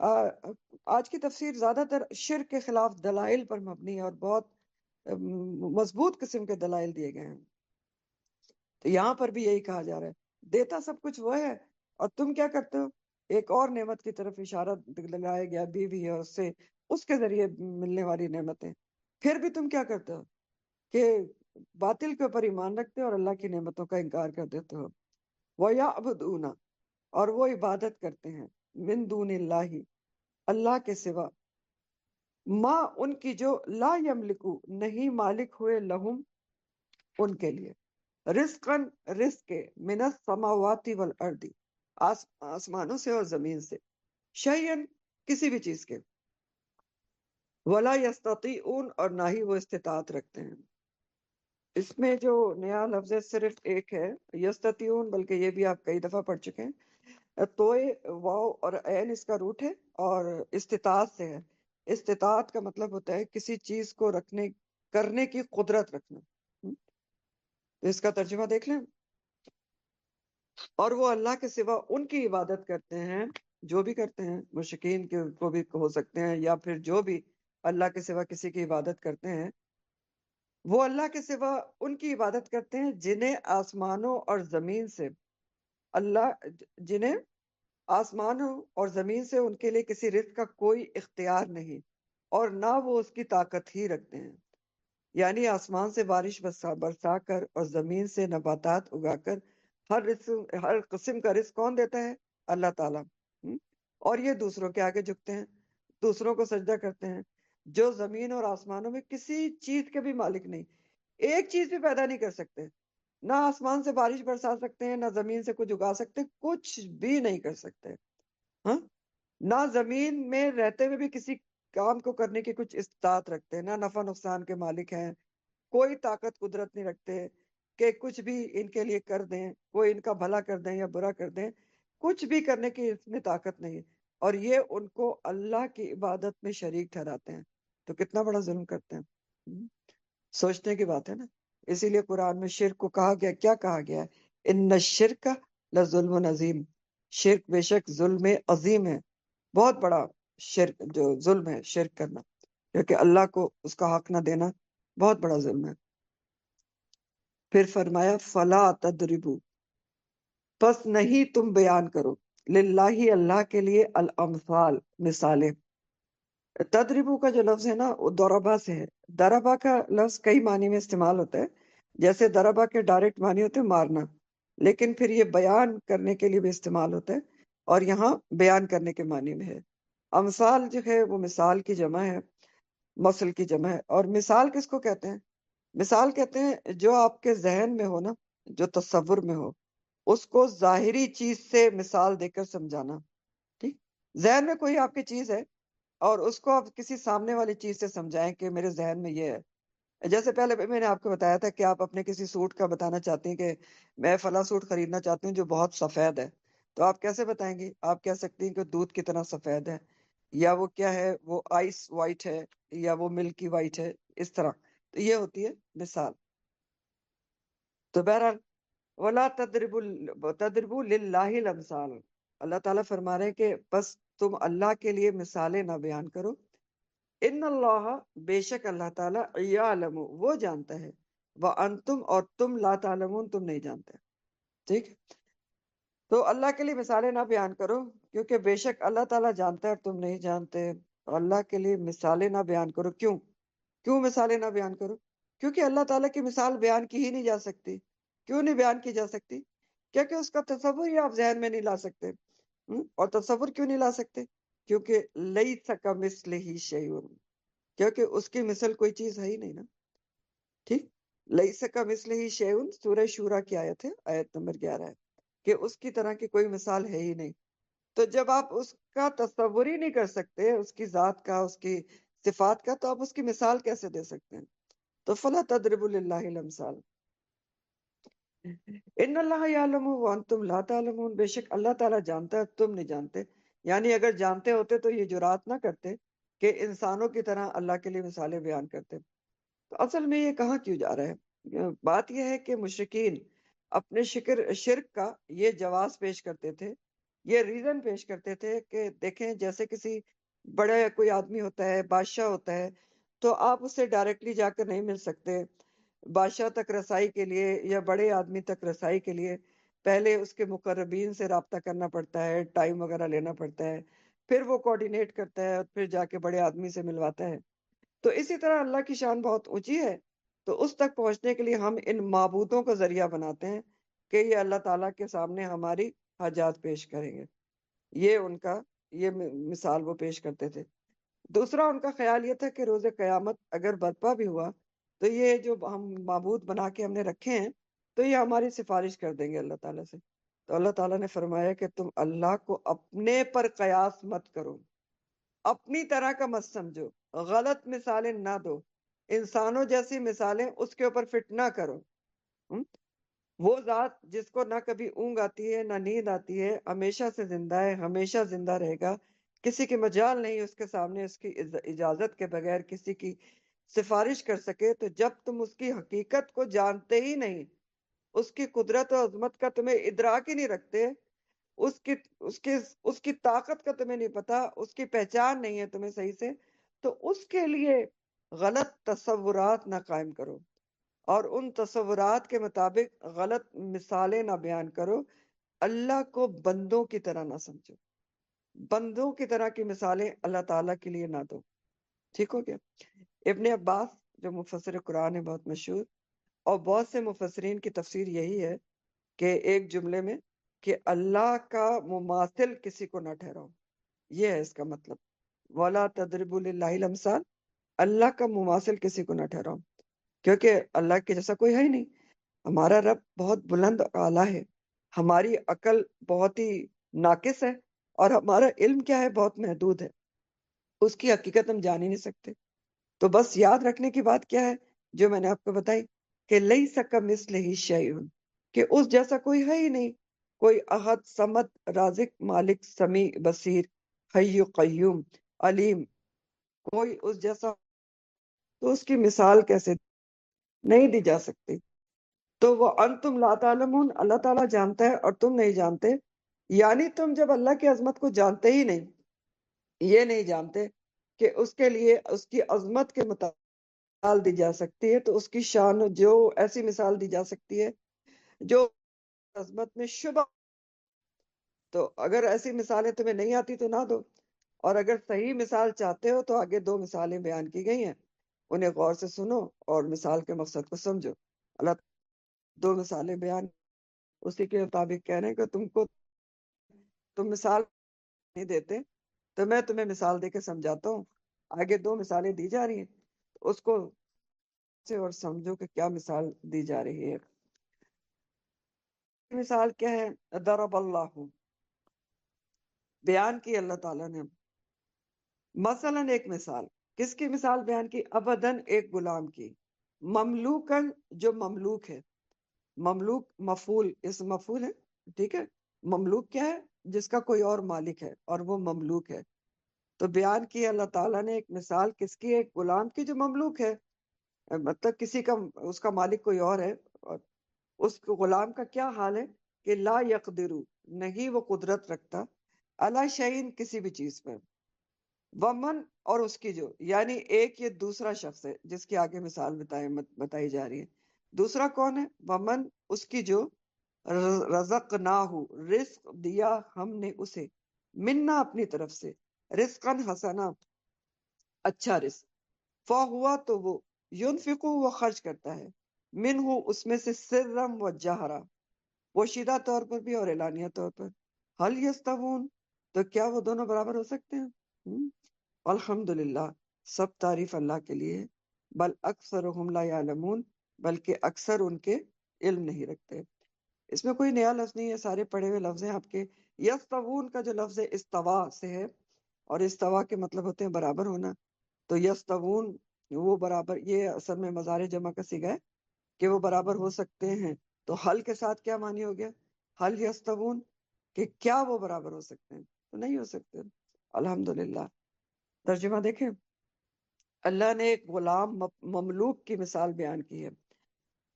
آج کی تفسیر زیادہ تر شرک کے خلاف دلائل پر مبنی ہے اور بہت مضبوط قسم کے دلائل دیے گئے ہیں. تو یہاں پر بھی یہی کہا جا رہا ہے دیتا سب کچھ وہ ہے، اور تم کیا کرتے ہو؟ ایک اور نعمت کی طرف اشارہ لگایا گیا، بیوی ہے، اس سے اس کے ذریعے ملنے والی نعمتیں. پھر بھی تم کیا کرتے ہو کہ باطل کے اوپر ایمان رکھتے ہو اور اللہ کی نعمتوں کا انکار کر دیتے ہو. وَيَعْبُدُونَ، اور وہ عبادت کرتے ہیں، من دون اللہ، اللہ کے سوا، ما ان کی جو لا یملکو نہیں مالک ہوئے، لہم ان کے لیے، رزقاً رزق کے، من السماوات والارض آسمانوں سے اور زمین سے، شیئن کسی بھی چیز کے، ولا یستطیعون اور نہ ہی وہ استطاعت رکھتے ہیں. اس میں جو نیا لفظ ہے صرف ایک ہے، یستطیعون، بلکہ یہ بھی آپ کئی دفعہ پڑھ چکے ہیں. توئے واو اور عین اس کا روٹ ہے اور استطاعت سے ہے. استطاعت کا مطلب ہوتا ہے کسی چیز کو کرنے کی قدرت رکھنا. تو اس کا ترجمہ دیکھ لیں. اور وہ اللہ کے سوا ان کی عبادت کرتے ہیں، جو بھی کرتے ہیں، مشرکین کو بھی ہو سکتے ہیں، یا پھر جو بھی اللہ کے سوا کسی کی عبادت کرتے ہیں، وہ اللہ کے سوا ان کی عبادت کرتے ہیں جنہیں آسمانوں اور زمین سے، جنہیں آسمانوں اور زمین سے ان کے لیے کسی رزق کا کوئی اختیار نہیں، اور نہ وہ اس کی طاقت ہی رکھتے ہیں. یعنی آسمان سے بارش برسا کر اور زمین سے نباتات اگا کر ہر قسم کا رزق کون دیتا ہے؟ اللہ تعالیٰ. اور یہ دوسروں کے آگے جھکتے ہیں، دوسروں کو سجدہ کرتے ہیں، جو زمین اور آسمانوں میں کسی چیز کے بھی مالک نہیں، ایک چیز بھی پیدا نہیں کر سکتے. نہ آسمان سے بارش برسا سکتے ہیں، نہ زمین سے کچھ اگا سکتے ہیں، کچھ بھی نہیں کر سکتے. ہاں، نہ زمین میں رہتے ہوئے بھی کسی کام کو کرنے کی کچھ استطاعت رکھتے ہیں، نہ نفع نقصان کے مالک ہیں، کوئی طاقت قدرت نہیں رکھتے کہ کچھ بھی ان کے لیے کر دیں، کوئی ان کا بھلا کر دیں یا برا کر دیں، کچھ بھی کرنے کی اس میں طاقت نہیں ہے. اور یہ ان کو اللہ کی عبادت میں شریک ٹھہراتے ہیں. تو کتنا بڑا ظلم کرتے ہیں. سوچنے کی بات ہے نا. اسی لیے قرآن میں شرک کو کہا گیا، کیا کہا گیا ہے؟ ان الشرک لظلم عظیم، شرک بے شک ظلم عظیم ہے، بہت بڑا شرک جو ظلم ہے شرک کرنا، کیونکہ اللہ کو اس کا حق نہ دینا بہت بڑا ظلم ہے. پھر فرمایا فلا تضربوا، پس نہیں تم بیان کرو، للہ اللہ کے لیے الامثال مثالیں. تدریبو کا جو لفظ ہے نا وہ دوربا سے ہے. دربا کا لفظ کئی معنی میں استعمال ہوتا ہے، جیسے دربا کے ڈائریکٹ معنی ہوتے ہیں مارنا، لیکن پھر یہ بیان کرنے کے لیے بھی استعمال ہوتا ہے، اور یہاں بیان کرنے کے معنی میں ہے. امثال جو ہے وہ مثال کی جمع ہے، مثل کی جمع ہے. اور مثال کس کو کہتے ہیں؟ مثال کہتے ہیں جو آپ کے ذہن میں ہو نا، جو تصور میں ہو، اس کو ظاہری چیز سے مثال دے کر سمجھانا. ٹھیک، ذہن میں کوئی آپ کی چیز ہے اور اس کو آپ کسی سامنے والی چیز سے سمجھائیں کہ میرے ذہن میں یہ ہے. جیسے پہلے میں نے آپ کو بتایا تھا کہ آپ اپنے کسی سوٹ کا بتانا چاہتے ہیں کہ میں فلاں سوٹ خریدنا چاہتی ہوں جو بہت سفید ہے، تو آپ کیسے بتائیں گے؟ آپ کہہ سکتی ہیں کہ دودھ کی طرح سفید ہے، یا وہ کیا ہے، وہ آئس وائٹ ہے، یا وہ ملکی وائٹ ہے، اس طرح. تو یہ ہوتی ہے مثال. تو بہرحال وَلَا تَضْرِبُوا لِلَّهِ الْأَمْثَالَ، اللہ تعالیٰ فرما رہے ہیں کہ بس تم اللہ کے لیے مثالیں نہ بیان کرو. ان اللہ، بے شک اللہ تعالیٰ، یعلم، وہ جانتا ہے، وانتم، اور تم، لا تعلمون، تم نہیں جانتے. ٹھیک ہے؟ تو اللہ کے لیے مثالیں نہ بیان کرو کیونکہ بے شک اللہ تعالیٰ جانتا ہے اور تم نہیں جانتے. اللہ کے لیے مثالیں نہ بیان کرو. کیوں مثالیں نہ بیان کرو؟ کیونکہ اللہ تعالیٰ کی مثال بیان کی ہی نہیں جا سکتی. کیوں نہیں بیان کی جا سکتی؟ کیونکہ اس کا تصور ہی آپ ذہن میں نہیں لا سکتے. اور تصور کیوں نہیں لا سکتے؟ کیونکہ لیس کمثلہ شیء، کیونکہ اس کی مثل کوئی چیز ہے ہی نہیں نا. ٹھیک، لیس کمثلہ شیء سورہ شورا کی آیت ہے، آیت نمبر 11 ہے، کہ اس کی طرح کی کوئی مثال ہے ہی نہیں. تو جب آپ اس کا تصور ہی نہیں کر سکتے، اس کی ذات کا، اس کی صفات کا، تو آپ اس کی مثال کیسے دے سکتے ہیں؟ تو فلا تضربوا للہ الامثال. ان اللہ یعلم وانتم لا تعلمون، بے شک اللہ تعالیٰ جانتا ہے، تم نہیں جانتے. یعنی اگر جانتے ہوتے تو یہ جرات نہ کرتے کہ انسانوں کی طرح اللہ کے لیے مثالیں بیان کرتے. تو اصل میں یہ کہاں کیوں جا رہا ہے؟ بات یہ ہے کہ مشرکین اپنے شرک کا یہ جواز پیش کرتے تھے، یہ ریزن پیش کرتے تھے کہ دیکھیں جیسے کسی بڑے کوئی آدمی ہوتا ہے، بادشاہ ہوتا ہے، تو آپ اس سے ڈائریکٹلی جا کر نہیں مل سکتے. بادشاہ تک رسائی کے لیے یا بڑے آدمی تک رسائی کے لیے پہلے اس کے مقربین سے رابطہ کرنا پڑتا ہے، ٹائم وغیرہ لینا پڑتا ہے، پھر وہ کوآرڈینیٹ کرتا ہے اور پھر جا کے بڑے آدمی سے ملواتا ہے. تو اسی طرح اللہ کی شان بہت اونچی ہے، تو اس تک پہنچنے کے لیے ہم ان معبودوں کو ذریعہ بناتے ہیں کہ یہ اللہ تعالیٰ کے سامنے ہماری حاجات پیش کریں گے. یہ ان کا یہ مثال وہ پیش کرتے تھے. دوسرا ان کا خیال یہ تھا کہ روز قیامت اگر برپا بھی ہوا تو یہ جو ہم معبود بنا کے ہم نے رکھے ہیں تو یہ ہماری سفارش کر دیں گے اللہ تعالیٰ سے. تو اللہ تعالیٰ نے فرمایا کہ تم اللہ کو اپنے پر قیاس مت کرو، اپنی طرح کا مت سمجھو، غلط مثالیں نہ دو، انسانوں جیسی مثالیں اس کے اوپر فٹ نہ کرو. وہ ذات جس کو نہ کبھی اونگ آتی ہے نہ نیند آتی ہے، ہمیشہ سے زندہ ہے، ہمیشہ زندہ رہے گا، کسی کی مجال نہیں اس کے سامنے اس کی اجازت کے بغیر کسی کی سفارش کر سکے. تو جب تم اس کی حقیقت کو جانتے ہی نہیں، اس کی قدرت و عظمت کا تمہیں ادراک ہی نہیں رکھتے، اس کی طاقت کا تمہیں نہیں پتا، اس کی پہچان نہیں ہے تمہیں صحیح سے، تو اس کے لیے غلط تصورات نہ قائم کرو اور ان تصورات کے مطابق غلط مثالیں نہ بیان کرو. اللہ کو بندوں کی طرح نہ سمجھو، بندوں کی طرح کی مثالیں اللہ تعالیٰ کے لیے نہ دو. ٹھیک ہو گیا؟ ابن عباس جو مفسر قرآن ہے بہت مشہور، اور بہت سے مفسرین کی تفسیر یہی ہے کہ ایک جملے میں کہ اللہ کا مماثل کسی کو نہ ٹھہراؤ. یہ ہے اس کا مطلب، وَلَا تَضْرِبُوا لِلَّهِ الْأَمْثَالَ، اللہ کا مماثل کسی کو نہ ٹھہراؤ، کیونکہ اللہ کے جیسا کوئی ہے ہی نہیں. ہمارا رب بہت بلند اور اعلیٰ ہے، ہماری عقل بہت ہی ناقص ہے، اور ہمارا علم کیا ہے، بہت محدود ہے، اس کی حقیقت ہم جان ہی نہیں سکتے۔ تو بس یاد رکھنے کی بات کیا ہے جو میں نے آپ کو بتائی، کہ لیس کمثلہ شیء، کہ اس جیسا کوئی ہے ہی نہیں، کوئی احد، صمد، رازق، مالک، سمیع، بصیر، حی، قیوم، علیم، کوئی اس جیسا، تو اس کی مثال کیسے نہیں دی جا سکتی۔ تو وہ انتم لا تعلمون، اللہ تعالیٰ جانتا ہے اور تم نہیں جانتے، یعنی تم جب اللہ کی عظمت کو جانتے ہی نہیں، یہ نہیں جانتے کہ اس کے لیے اس کی عظمت کے مطابق مثال دی جا سکتی ہے، تو اس کی شان جو ایسی مثال دی جا سکتی ہے جو عظمت میں شبہ، تو اگر ایسی مثالیں تمہیں نہیں آتی تو نہ دو، اور اگر صحیح مثال چاہتے ہو تو آگے 2 مثالیں بیان کی گئی ہیں، انہیں غور سے سنو اور مثال کے مقصد کو سمجھو۔ اللہ 2 مثالیں بیان اسی کے مطابق کہہ رہے ہیں کہ تم مثال نہیں دیتے، تو میں تمہیں مثال دے کے سمجھاتا ہوں، آگے 2 مثالیں دی جا رہی ہیں، اس کو سے اور سمجھو کہ کیا مثال دی جا رہی ہے۔ مثال کیا ہے؟ ضرب اللہ، بیان کی اللہ تعالیٰ نے مثلا ایک مثال، کس کی مثال بیان کی؟ ابدن، ایک غلام کی، مملوکن، جو مملوک ہے، مملوک مفعول، اس مفعول ہے، ٹھیک ہے، مملوک کیا ہے؟ جس کا کوئی اور مالک ہے اور وہ مملوک ہے۔ تو بیان کی اللہ تعالیٰ نے ایک مثال کس کی؟ ایک غلام کی جو مملوک ہے، مطلب کسی کا، اس کا مالک کوئی اور ہے، اور اس غلام کا کیا حال ہے کہ لا یقدرو، نہیں وہ قدرت رکھتا، علی شیء، کسی بھی چیز پر، ومن، اور اس کی جو، یعنی ایک یہ دوسرا شخص ہے جس کی آگے مثال بتائی جا رہی ہے، دوسرا کون ہے؟ ومن، اس کی جو رزقناہ، رزق دیا ہم نے اسے، منا، اپنی طرف سے، رزقا حسنا، اچھا رزق، فہوا، تو وہ، ينفق، وہ خرچ کرتا ہے، منہ، اس میں سے، سرم و جہرا، پوشیدہ طور پر بھی اور اعلانیہ طور پر، حل یستوون، تو کیا وہ دونوں برابر ہو سکتے ہیں؟ الحمدللہ، سب تعریف اللہ کے لیے ہے، بل اکثرهم لا یعلمون، بلکہ اکثر ان کے علم نہیں رکھتے۔ اس میں کوئی نیا لفظ نہیں ہے، سارے پڑھے ہوئے لفظ ہیں آپ کے۔ یستوون کا جو لفظ ہے استوا سے ہے، اور استوا کے مطلب ہوتے ہیں برابر ہونا، تو یستوون، وہ برابر، یہ اصل میں مضارع جمع کا صیغہ ہے کہ وہ برابر ہو سکتے ہیں، تو حل کے ساتھ کیا معنی ہو گیا؟ حل یستوون، کہ کیا وہ برابر ہو سکتے ہیں؟ تو نہیں ہو سکتے۔ الحمدللہ۔ ترجمہ دیکھیں، اللہ نے ایک غلام مملوک کی مثال بیان کی ہے،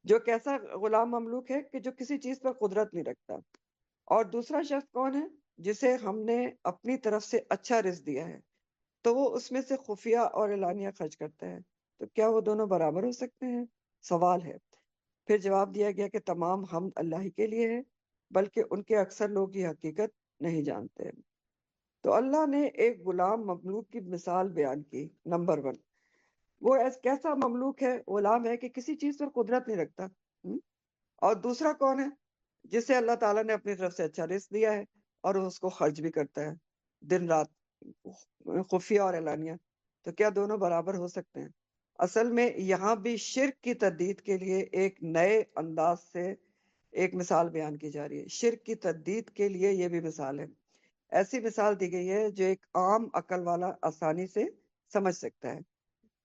جو کیسا غلام مملوک ہے کہ جو کسی چیز پر قدرت نہیں رکھتا، اور دوسرا شخص کون ہے؟ جسے ہم نے اپنی طرف سے اچھا رزق دیا ہے، تو وہ اس میں سے خفیہ اور اعلانیہ خرچ کرتا ہے، تو کیا وہ دونوں برابر ہو سکتے ہیں؟ سوال ہے۔ پھر جواب دیا گیا کہ تمام حمد اللہ ہی کے لیے ہے، بلکہ ان کے اکثر لوگ یہ حقیقت نہیں جانتے۔ تو اللہ نے ایک غلام مملوک کی مثال بیان کی، نمبر 1، وہ کیسا مملوک ہے، غلام ہے کہ کسی چیز پر قدرت نہیں رکھتا، اور دوسرا کون ہے؟ جسے اللہ تعالیٰ نے اپنی طرف سے اچھا رزق دیا ہے اور وہ اس کو خرچ بھی کرتا ہے دن رات، خفیہ اور اعلانیہ، تو کیا دونوں برابر ہو سکتے ہیں؟ اصل میں یہاں بھی شرک کی تردید کے لیے ایک نئے انداز سے ایک مثال بیان کی جا رہی ہے۔ شرک کی تردید کے لیے یہ بھی مثال ہے، ایسی مثال دی گئی ہے جو ایک عام عقل والا آسانی سے سمجھ سکتا ہے۔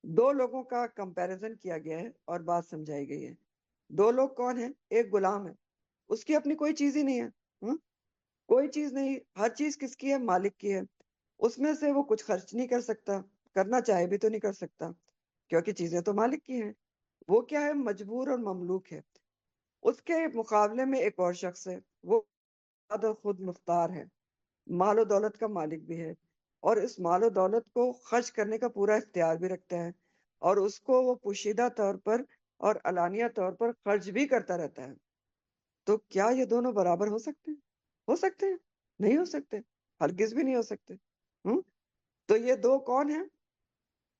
2 لوگوں کا کمپیریزن کیا گیا ہے اور بات سمجھائی گئی ہے۔ 2 لوگ کون ہیں؟ ایک غلام ہے، اس کی اپنی کوئی چیز ہی نہیں ہے، کوئی چیز نہیں، ہر چیز کس کی ہے؟ مالک کی ہے، اس میں سے وہ کچھ خرچ نہیں کر سکتا، کرنا چاہے بھی تو نہیں کر سکتا، کیونکہ چیزیں تو مالک کی ہیں۔ وہ کیا ہے؟ مجبور اور مملوک ہے۔ اس کے مقابلے میں ایک اور شخص ہے، وہ خود مختار ہے، مال و دولت کا مالک بھی ہے، اور اس مال و دولت کو خرچ کرنے کا پورا اختیار بھی رکھتا ہے، اور اس کو وہ پوشیدہ طور پر اور علانیہ طور پر خرچ بھی کرتا رہتا ہے۔ تو کیا یہ دونوں برابر ہو سکتے ہیں؟ ہو سکتے ہیں؟ نہیں ہو سکتے، ہرگز بھی نہیں ہو سکتے۔ تو یہ 2 کون ہیں؟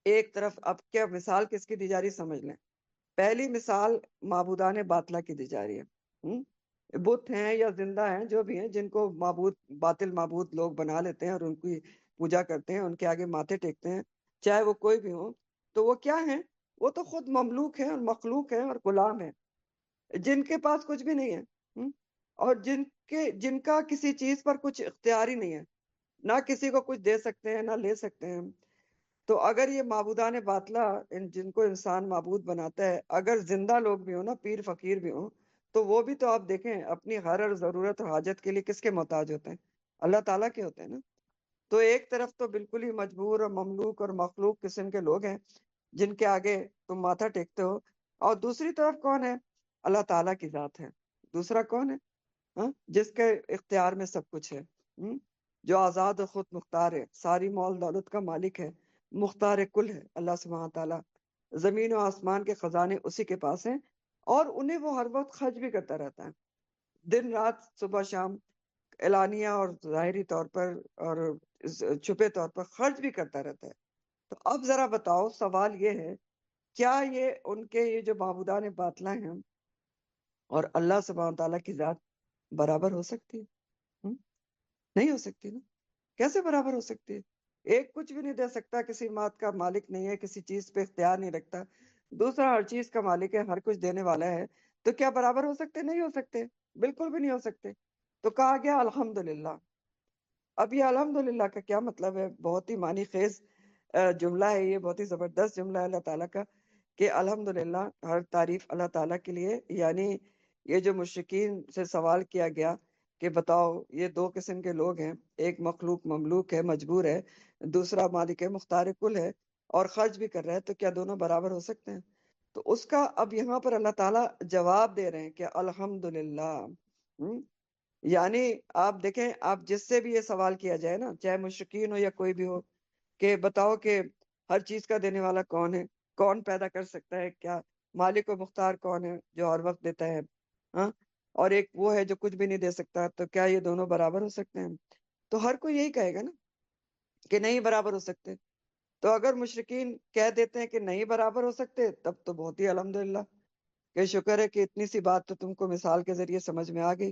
ایک طرف، اب کیا مثال کس کی دی جا رہی سمجھ لیں۔ پہلی مثال معبودان باطلہ کی دی جا رہی ہے، بت ہیں یا زندہ ہیں، جو بھی ہیں، جن کو معبود، باطل معبود لوگ بنا لیتے ہیں اور ان کی پوجا کرتے ہیں، ان کے آگے ماتھے ٹیکتے ہیں، چاہے وہ کوئی بھی ہو، تو وہ کیا ہیں؟ وہ تو خود مملوک ہیں اور مخلوق ہیں اور غلام ہیں۔ جن کے پاس کچھ بھی نہیں ہے، اور جن کا کسی چیز پر کچھ اختیار ہی نہیں ہے، نہ کسی کو کچھ دے سکتے ہیں نہ لے سکتے ہیں. تو اگر یہ معبودان باطلہ جن کو انسان معبود بناتا ہے، اگر زندہ لوگ بھی ہوں نا، پیر فقیر بھی ہوں، تو وہ بھی تو آپ دیکھیں اپنی ہر ضرورت اور حاجت کے لیے کس کے محتاج ہوتے ہیں؟ اللہ تعالیٰ کے ہوتے ہیں نا. تو ایک طرف تو بالکل ہی مجبور اور مملوک اور مخلوق قسم کے لوگ ہیں جن کے آگے تم ماتھا ٹیکتے ہو، اور دوسری طرف کون ہے؟ اللہ تعالیٰ کی ذات ہے. دوسرا کون ہے؟ جس کے اختیار میں سب کچھ ہے، جو آزاد و خود مختار ہے، ساری مال دولت کا مالک ہے، مختار کل ہے اللہ سبحانہ تعالیٰ. زمین و آسمان کے خزانے اسی کے پاس ہیں، اور انہیں وہ ہر وقت خرچ بھی کرتا رہتا ہے، دن رات، صبح شام، اعلانیہ اور ظاہری طور پر اور چھپے طور پر خرچ بھی کرتا رہتا ہے. تو اب ذرا بتاؤ، سوال یہ ہے، کیا یہ ان کے یہ جو معبودان باطلہ ہیں اور اللہ سبحانہ تعالیٰ کی ذات برابر ہو سکتی ہے؟ نہیں ہو سکتی نا. کیسے برابر ہو سکتی ہے؟ ایک کچھ بھی نہیں دے سکتا، کسی بات کا مالک نہیں ہے، کسی چیز پہ اختیار نہیں رکھتا، دوسرا ہر چیز کا مالک ہے، ہر کچھ دینے والا ہے. تو کیا برابر ہو سکتے؟ نہیں ہو سکتے، بالکل بھی نہیں ہو سکتے. تو کہا گیا الحمدللہ. اب یہ الحمدللہ کا کیا مطلب ہے؟ بہت ہی معنی خیز جملہ ہے یہ، بہت ہی زبردست جملہ ہے اللہ تعالیٰ کا کہ الحمدللہ، ہر تعریف اللہ تعالیٰ کے لیے. یعنی یہ جو مشرکین سے سوال کیا گیا کہ بتاؤ یہ دو قسم کے لوگ ہیں، ایک مخلوق مملوک ہے، مجبور ہے، دوسرا مالک ہے، مختار کل ہے، اور خرچ بھی کر رہا ہے، تو کیا دونوں برابر ہو سکتے ہیں؟ تو اس کا اب یہاں پر اللہ تعالیٰ جواب دے رہے ہیں کہ الحمدللہ. یعنی آپ دیکھیں، آپ جس سے بھی یہ سوال کیا جائے نا، چاہے مشرکین ہو یا کوئی بھی ہو، کہ بتاؤ کہ ہر چیز کا دینے والا کون ہے، کون پیدا کر سکتا ہے، کیا مالک و مختار کون ہے جو ہر وقت دیتا ہے، اور ایک وہ ہے جو کچھ بھی نہیں دے سکتا، تو کیا یہ دونوں برابر ہو سکتے ہیں؟ تو ہر کوئی یہی کہے گا نا کہ نہیں برابر ہو سکتے. تو اگر مشرکین کہہ دیتے ہیں کہ نہیں برابر ہو سکتے، تب تو بہت ہی الحمدللہ کہ شکر ہے کہ اتنی سی بات تو تم کو مثال کے ذریعے سمجھ میں آ گئی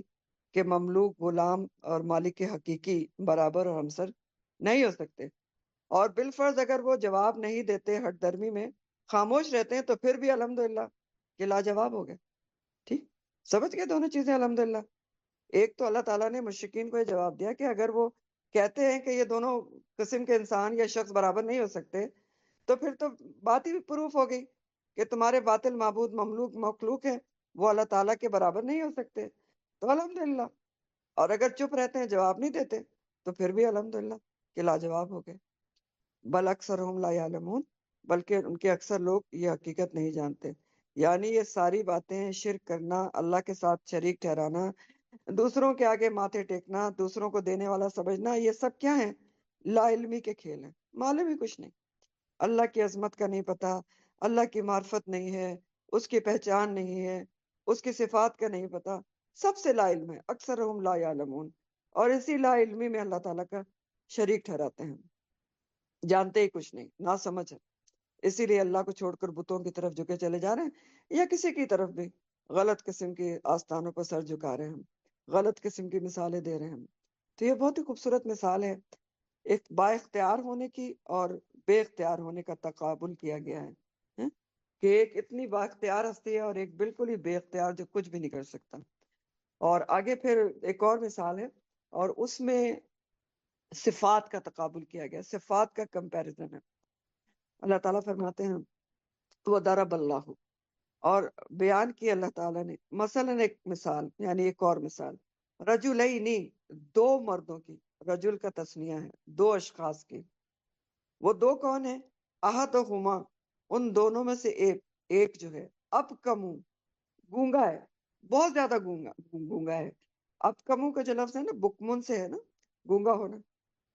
کہ مملوک، غلام اور مالک حقیقی برابر اور ہمسر نہیں ہو سکتے. اور بالفرض اگر وہ جواب نہیں دیتے، ہٹ درمی میں خاموش رہتے ہیں، تو پھر بھی الحمدللہ کہ لاجواب ہو گئے. ٹھیک سمجھ گئے دونوں چیزیں الحمدللہ. ایک تو اللہ تعالیٰ نے مشرکین کو یہ جواب دیا کہ اگر وہ کہتے ہیں کہ یہ دونوں قسم کے انسان یا شخص برابر نہیں ہو سکتے، تو پھر تو بات ہی پروف ہو گئی کہ تمہارے باطل معبود مملوک مخلوق ہیں، وہ اللہ تعالیٰ کے برابر نہیں ہو سکتے. تو الحمدللہ. اور اگر چپ رہتے ہیں، جواب نہیں دیتے، تو پھر بھی الحمدللہ کہ لاجواب ہو گئے. بل اکثرہم لا یعلمون، بلکہ ان کے اکثر لوگ یہ حقیقت نہیں جانتے. یعنی یہ ساری باتیں، شرک کرنا، اللہ کے ساتھ شریک ٹھہرانا، دوسروں کے آگے ماتھے ٹیکنا، دوسروں کو دینے والا سمجھنا، یہ سب کیا ہیں؟ لا علمی کے کھیل ہیں. معلوم ہی کچھ نہیں. اللہ کی عظمت کا نہیں پتا، اللہ کی معرفت نہیں ہے، اس کی پہچان نہیں ہے، اس کی صفات کا نہیں پتا، سب سے لا علم ہے. اکثرہم لا یعلمون. اور اسی لا علمی میں اللہ تعالیٰ کا شریک ٹھہراتے ہیں، جانتے ہی کچھ نہیں، نہ سمجھ ہے. اسی لیے اللہ کو چھوڑ کر بتوں کی طرف جھکے چلے جا رہے ہیں، یا کسی کی طرف بھی غلط قسم کی آستانوں پر سر جھکا رہے ہیں، غلط قسم کی مثالیں دے رہے ہیں. تو یہ بہت ہی خوبصورت مثال ہے ایک با اختیار ہونے کی اور بے اختیار ہونے کا تقابل کیا گیا ہے کہ ایک اتنی با اختیار ہستی ہے اور ایک بالکل ہی بے اختیار جو کچھ بھی نہیں کر سکتا. اور آگے پھر ایک اور مثال ہے، اور اس میں صفات کا تقابل کیا گیا، صفات کا کمپیریزن ہے. اللہ تعالیٰ فرماتے ہیں وَضَرَبَ اللَّهُ، اور بیان کی اللہ تعالیٰ نے مثلا ایک مثال، یعنی ایک اور مثال، رجلینی، دو مردوں کی. رجل کا تسنیہ ہے، دو اشخاص کی. وہ دو کون ہیں؟ احدہما، ان دونوں میں سے ایک جو ہے، اب کمو، گونگا ہے، بہت زیادہ گونگا ہے. اب کمو کا جو لفظ ہے نا، بکمن سے ہے نا، گونگا ہونا.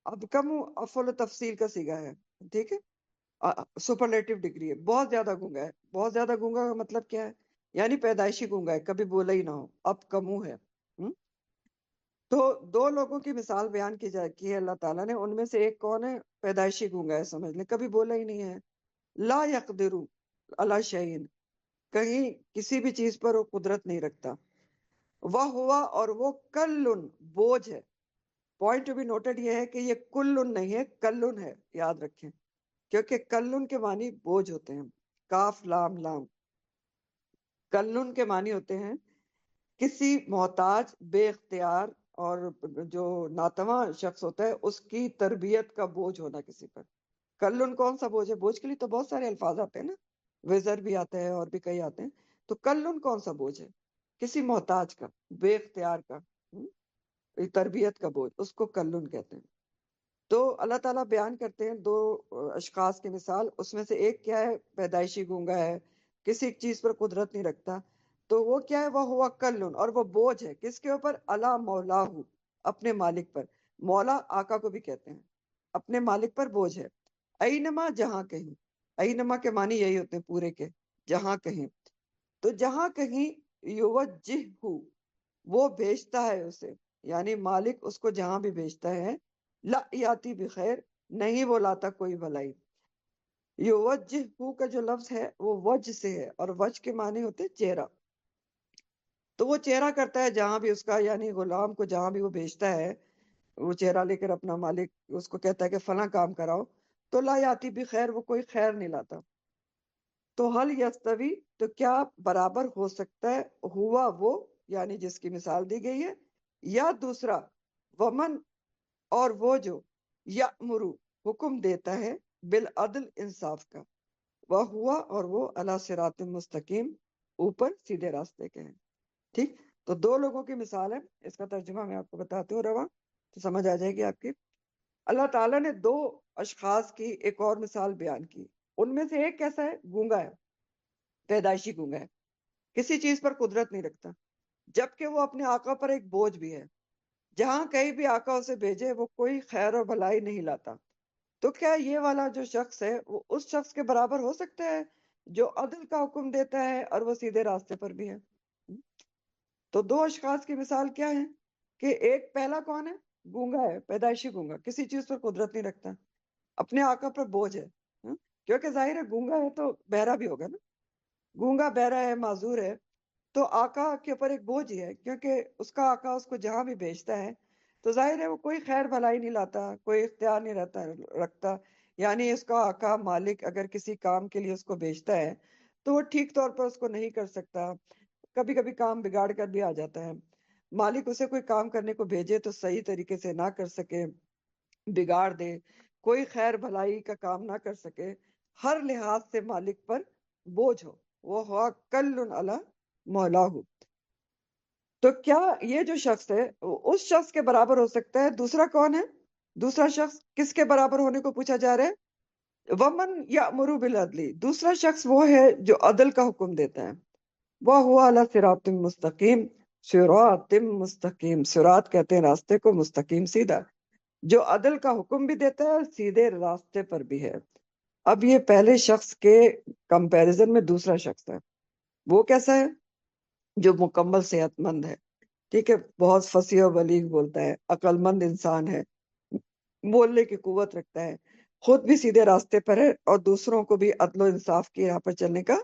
اب کمو افعل تفصیل کا صیغہ ہے، ٹھیک ہے، سپرلیٹو ڈگری ہے، بہت زیادہ گونگا ہے. بہت زیادہ گونگا کا مطلب کیا ہے؟ یعنی پیدائشی گونگا ہے، کبھی بولا ہی نہ ہو، اب کمو ہے. تو دو لوگوں کی مثال بیان کی ہے اللہ تعالیٰ نے. ان میں سے ایک کون ہے؟ پیدائشی گونگا ہے، سمجھ لیں، کبھی بولا ہی نہیں ہے. لا یقدرو علی شیئن، کہیں کسی بھی چیز پر وہ قدرت نہیں رکھتا. وہ ہوا، اور وہ کلن، بوجھ ہے. پوائنٹ ٹو بی نوٹڈ یہ ہے کہ یہ کلن نہیں ہے، کلن ہے، یاد رکھیں، کیونکہ کلن کے معنی بوجھ ہوتے ہیں. کاف لام لام. کلن کے معنی ہوتے ہیں کسی محتاج، بے اختیار اور جو ناتواں شخص ہوتا ہے اس کی تربیت کا بوجھ ہونا کسی پر۔ کلن کون سا بوجھ ہے؟ بوجھ کے لیے تو بہت سارے الفاظ آتے ہیں نا، وزر بھی آتے ہیں اور بھی کئی آتے ہیں۔ تو کلن کون سا بوجھ ہے؟ کسی محتاج کا، بے اختیار کا، تربیت کا بوجھ، اس کو کلن کہتے ہیں۔ تو اللہ تعالیٰ بیان کرتے ہیں دو اشخاص کی مثال، اس میں سے ایک کیا ہے؟ پیدائشی گونگا ہے، کسی چیز پر قدرت نہیں رکھتا، تو وہ کیا ہے؟ وہ ہوا کلن، اور وہ بوجھ ہے کس کے اوپر؟ اللہ مولا، اپنے مالک پر۔ مولا آقا کو بھی کہتے ہیں، اپنے مالک پر بوجھ ہے۔ اینما، جہاں کہیں، اینما کے معنی یہی ہوتے ہیں پورے کے، جہاں کہیں۔ تو جہاں کہیں یوجہ، وہ بھیجتا ہے اسے، یعنی مالک اس کو جہاں بھی بھیجتا ہے، لا یاتی بخیر، نہیں وہ لاتا کوئی بھلائی۔ یوجہ کا جو لفظ ہے وہ وجہ سے ہے، اور وجہ کے معنی ہوتے ہیں چہرہ۔ تو وہ چہرہ کرتا ہے جہاں بھی اس کا، یعنی غلام کو جہاں بھی وہ بھیجتا ہے، وہ چہرہ لے کر اپنا مالک اس کو کہتا ہے کہ فلاں کام کراؤ، تو لا یاتی بخیر، وہ کوئی خیر نہیں لاتا۔ تو حل یستوی، تو کیا برابر ہو سکتا ہے ہوا وہ، یعنی جس کی مثال دی گئی ہے، یا دوسرا ومن، اور وہ جو یأمرو، حکم دیتا ہے، بالعدل، انصاف کا، وہ ہوا، اور وہ علی صراط مستقیم، اوپر سیدھے راستے کے ہیں۔ ٹھیک، تو دو لوگوں کی مثال ہے، اس کا ترجمہ میں آپ کو بتاتی ہوں رواں، تو سمجھ آ جائے گی آپ کی۔ اللہ تعالیٰ نے دو اشخاص کی ایک اور مثال بیان کی، ان میں سے ایک کیسا ہے؟ گونگا ہے، پیدائشی گونگا ہے، کسی چیز پر قدرت نہیں رکھتا، جبکہ وہ اپنے آقا پر ایک بوجھ بھی ہے، جہاں کہیں بھی آقا اسے بھیجے وہ کوئی خیر اور بھلائی نہیں لاتا۔ تو کیا یہ والا جو شخص ہے وہ اس شخص کے برابر ہو سکتا ہے جو عدل کا حکم دیتا ہے اور وہ سیدھے راستے پر بھی ہے؟ تو دو اشخاص کی مثال کیا ہے کہ ایک پہلا کون ہے؟ گونگا ہے، پیدائشی گونگا، کسی چیز پر قدرت نہیں رکھتا، اپنے آقا پر بوجھ ہے، کیونکہ ظاہر ہے گونگا ہے تو بہرا بھی ہوگا نا، گونگا بہرا ہے، معذور ہے، تو آقا کے اوپر ایک بوجھ ہی ہے، کیونکہ اس کا آقا اس کو جہاں بھی بھیجتا ہے تو ظاہر ہے وہ کوئی خیر بھلائی نہیں لاتا، کوئی اختیار نہیں رکھتا، یعنی اس کا آقا مالک اگر کسی کام کے لیے اس کو بھیجتا ہے تو وہ ٹھیک طور پر اس کو نہیں کر سکتا، کبھی کبھی کام بگاڑ کر بھی آ جاتا ہے۔ مالک اسے کوئی کام کرنے کو بھیجے تو صحیح طریقے سے نہ کر سکے، بگاڑ دے، کوئی خیر بھلائی کا کام نہ کر سکے، ہر لحاظ سے مالک پر بوجھ ہو، وہ ہوا کلن علی مولا ہو۔ تو کیا یہ جو شخص ہے اس شخص کے برابر ہو سکتا ہے؟ دوسرا کون ہے؟ دوسرا شخص کس کے برابر ہونے کو پوچھا جا رہا ہے؟ ومن یأمر بالعدل، دوسرا شخص وہ ہے جو عدل کا حکم دیتا ہے، وہ ہوا علی صراط مستقیم، صراط مستقیم، صراط کہتے ہیں راستے کو، مستقیم سیدھا، جو عدل کا حکم بھی دیتا ہے اور سیدھے راستے پر بھی ہے۔ اب یہ پہلے شخص کے کمپیریزن میں دوسرا شخص ہے، وہ کیسا ہے؟ جو مکمل صحت مند ہے، ٹھیک ہے، بہت فصیح و بلیغ بولتا ہے، عقل مند انسان ہے، بولنے کی قوت رکھتا ہے، خود بھی سیدھے راستے پر ہے اور دوسروں کو بھی عدل و انصاف کی راہ پر چلنے کا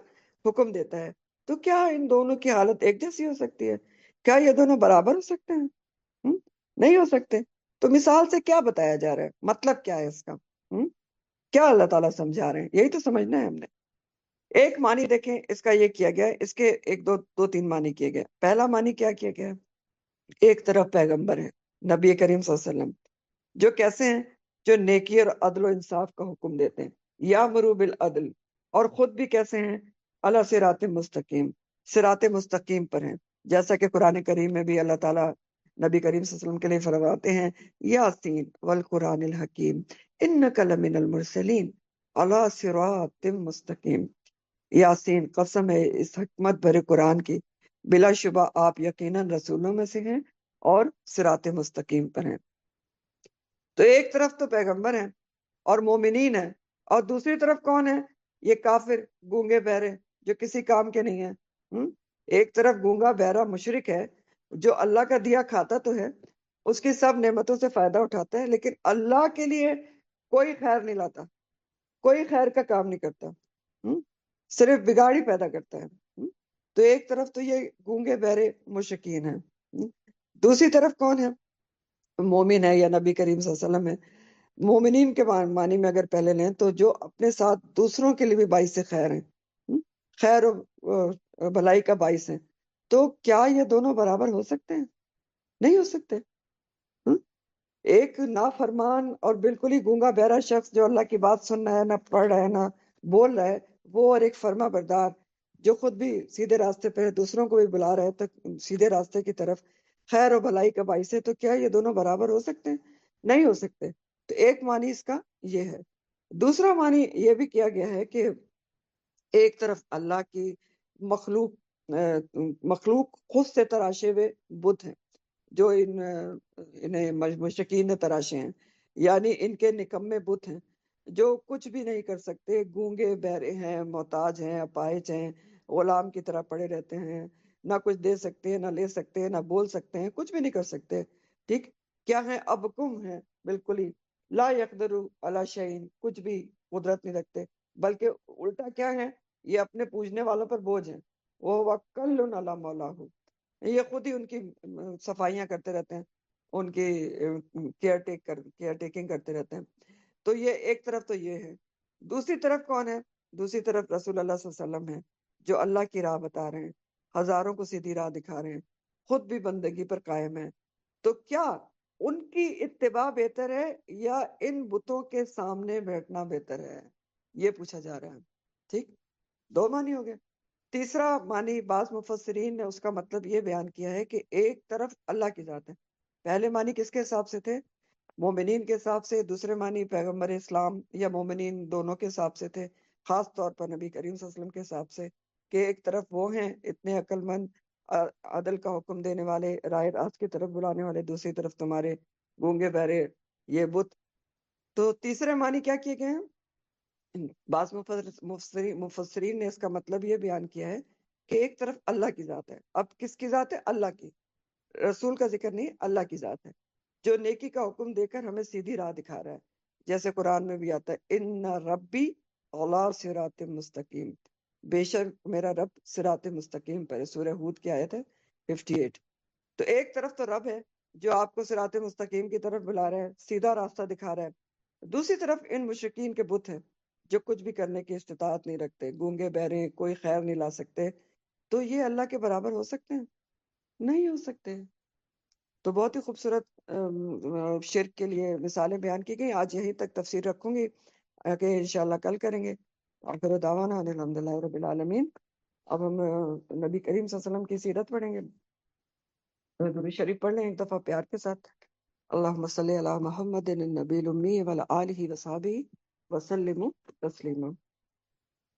حکم دیتا ہے۔ تو کیا ان دونوں کی حالت ایک جیسی ہو سکتی ہے؟ کیا یہ دونوں برابر ہو سکتے ہیں؟ نہیں ہو سکتے۔ تو مثال سے کیا بتایا جا رہا ہے؟ مطلب کیا ہے اس کا؟ کیا اللہ تعالیٰ سمجھا رہے ہیں؟ یہی تو سمجھنا ہے ہم نے۔ ایک معنی دیکھیں اس کا، یہ کیا گیا ہے، اس کے ایک دو تین معنی کیے گئے۔ پہلا معنی کیا کیا گیا؟ ایک طرف پیغمبر ہے نبی کریم صلی اللہ علیہ وسلم، جو کیسے ہیں؟ جو نیکی اور عدل و انصاف کا حکم دیتے ہیں، یامرو بالعدل، اور خود بھی کیسے ہیں؟ اللہ صراط مستقیم، صراط مستقیم پر ہیں، جیسا کہ قرآن کریم میں بھی اللہ تعالیٰ نبی کریم صلی اللہ علیہ وسلم کے لیے فرماتے ہیں، یاسین والقرآن الحکیم انک لمن المرسلین علی صراط مستقیم۔ یاسین، قسم ہے اس حکمت بھرے قرآن کی، بلا شبہ آپ یقیناً رسولوں میں سے ہیں اور صراط مستقیم پر ہیں۔ تو ایک طرف تو پیغمبر ہیں اور مومنین ہیں، اور دوسری طرف کون ہے؟ یہ کافر، گونگے بہرے، جو کسی کام کے نہیں ہیں۔ ایک طرف گونگا بہرا مشرک ہے جو اللہ کا دیا کھاتا تو ہے، اس کی سب نعمتوں سے فائدہ اٹھاتا ہے، لیکن اللہ کے لیے کوئی خیر نہیں لاتا، کوئی خیر کا کام نہیں کرتا، صرف بگاڑی پیدا کرتا ہے۔ تو ایک طرف تو یہ گونگے بہرے مشرکین ہیں، دوسری طرف کون ہے؟ مومن ہے یا نبی کریم صلی اللہ علیہ وسلم ہے۔ مومنین کے معنی میں اگر پہلے لیں تو جو اپنے ساتھ دوسروں کے لیے بھی باعث خیر ہیں، خیر و بھلائی کا باعث ہیں، تو کیا یہ دونوں برابر ہو سکتے ہیں؟ نہیں ہو سکتے۔ ایک نافرمان اور بالکل ہی گونگا بہرا شخص جو اللہ کی بات سن رہا ہے، نہ پڑھ رہا ہے نہ بول رہا ہے، وہ اور ایک فرما بردار جو خود بھی سیدھے راستے پہ ہے، دوسروں کو بھی بلا رہا ہے تو سیدھے راستے کی طرف، خیر و بھلائی کا باعث ہے، تو کیا یہ دونوں برابر ہو سکتے ہیں؟ نہیں ہو سکتے۔ تو ایک معنی اس کا یہ ہے۔ دوسرا معنی یہ بھی کیا گیا ہے کہ ایک طرف اللہ کی مخلوق خود سے تراشے ہوئے بت ہیں جو انہیں مشرکین نے تراشے ہیں، یعنی ان کے نکمے بت ہیں جو کچھ بھی نہیں کر سکتے، گونگے بہرے ہیں، محتاج ہیں، اپاہج ہیں، غلام کی طرح پڑے رہتے ہیں، نہ کچھ دے سکتے ہیں، نہ لے سکتے ہیں، نہ بول سکتے ہیں، کچھ بھی نہیں کر سکتے۔ ٹھیک کیا ہے؟ ابکم ہے، بالکل ہی لا یقدروا علی شیء، کچھ بھی قدرت نہیں رکھتے، بلکہ الٹا کیا ہے؟ یہ اپنے پوجنے والوں پر بوجھ ہیں۔ وہ وکل علی مولاہ، یہ خود ہی ان کی صفائیاں کرتے رہتے ہیں، ان کی کیئر ٹیکنگ کرتے رہتے ہیں۔ تو یہ ایک طرف تو یہ ہے۔ دوسری طرف کون ہے؟ دوسری طرف رسول اللہ صلی اللہ علیہ وسلم ہے، جو اللہ کی راہ بتا رہے ہیں، ہزاروں کو سیدھی راہ دکھا رہے ہیں، خود بھی بندگی پر قائم ہیں۔ تو کیا ان کی اتباع بہتر ہے یا ان بتوں کے سامنے بیٹھنا بہتر ہے؟ یہ پوچھا جا رہا ہے۔ ٹھیک، دو معنی ہو گئے۔ تیسرا معنی بعض مفسرین نے اس کا مطلب یہ بیان کیا ہے کہ ایک طرف اللہ کی ذات ہے۔ پہلے معنی کس کے حساب سے تھے؟ مومنین کے حساب سے۔ دوسرے معنی پیغمبر اسلام یا مومنین دونوں کے حساب سے تھے، خاص طور پر نبی کریم صلی اللہ علیہ وسلم کے حساب سے، کہ ایک طرف وہ ہیں اتنے عقل مند، عدل کا حکم دینے والے، راہ راست کی طرف بلانے والے، دوسری طرف تمہارے گونگے بہرے یہ بت۔ تو تیسرے معنی کیا کیے گئے ہیں؟ بعض مفسرین نے اس کا مطلب یہ بیان کیا ہے کہ ایک طرف اللہ کی ذات ہے۔ اب کس کی ذات ہے؟ اللہ کی، رسول کا ذکر نہیں، اللہ کی ذات ہے، جو نیکی کا حکم دے کر ہمیں سیدھی راہ دکھا رہا ہے، جیسے قرآن میں بھی آتا ہے ان ربی علی صراط مستقیم، بے شک میرا رب صراط مستقیم پر ہے۔ سورہ ہود کی آیت ہے 58۔ تو ایک طرف تو رب ہے جو آپ کو صراط مستقیم کی طرف بلا رہا ہے، سیدھا راستہ دکھا رہا ہے، دوسری طرف ان مشرکین کے بت ہیں جو کچھ بھی کرنے کی استطاعت نہیں رکھتے، گونگے بہرے، کوئی خیر نہیں لا سکتے۔ تو یہ اللہ کے برابر ہو سکتے ہیں؟ نہیں ہو سکتے۔ تو بہت ہی خوبصورت شرک کے لیے مثالیں بیان کی گئی۔ آج یہیں تک تفسیر رکھوں گی کہ انشاءاللہ کل کریں گے۔ آخر دعوانا ان الحمدللہ رب العالمین۔ اب ہم نبی کریم صلی اللہ علیہ وسلم کی سیرت پڑھیں گے۔ درود شریف پڑھ لیں ایک دفعہ پیار کے ساتھ۔ اللہم صلی علی محمد النبی الامی وعلی آلہ وصحبہ وسلم تسلیما۔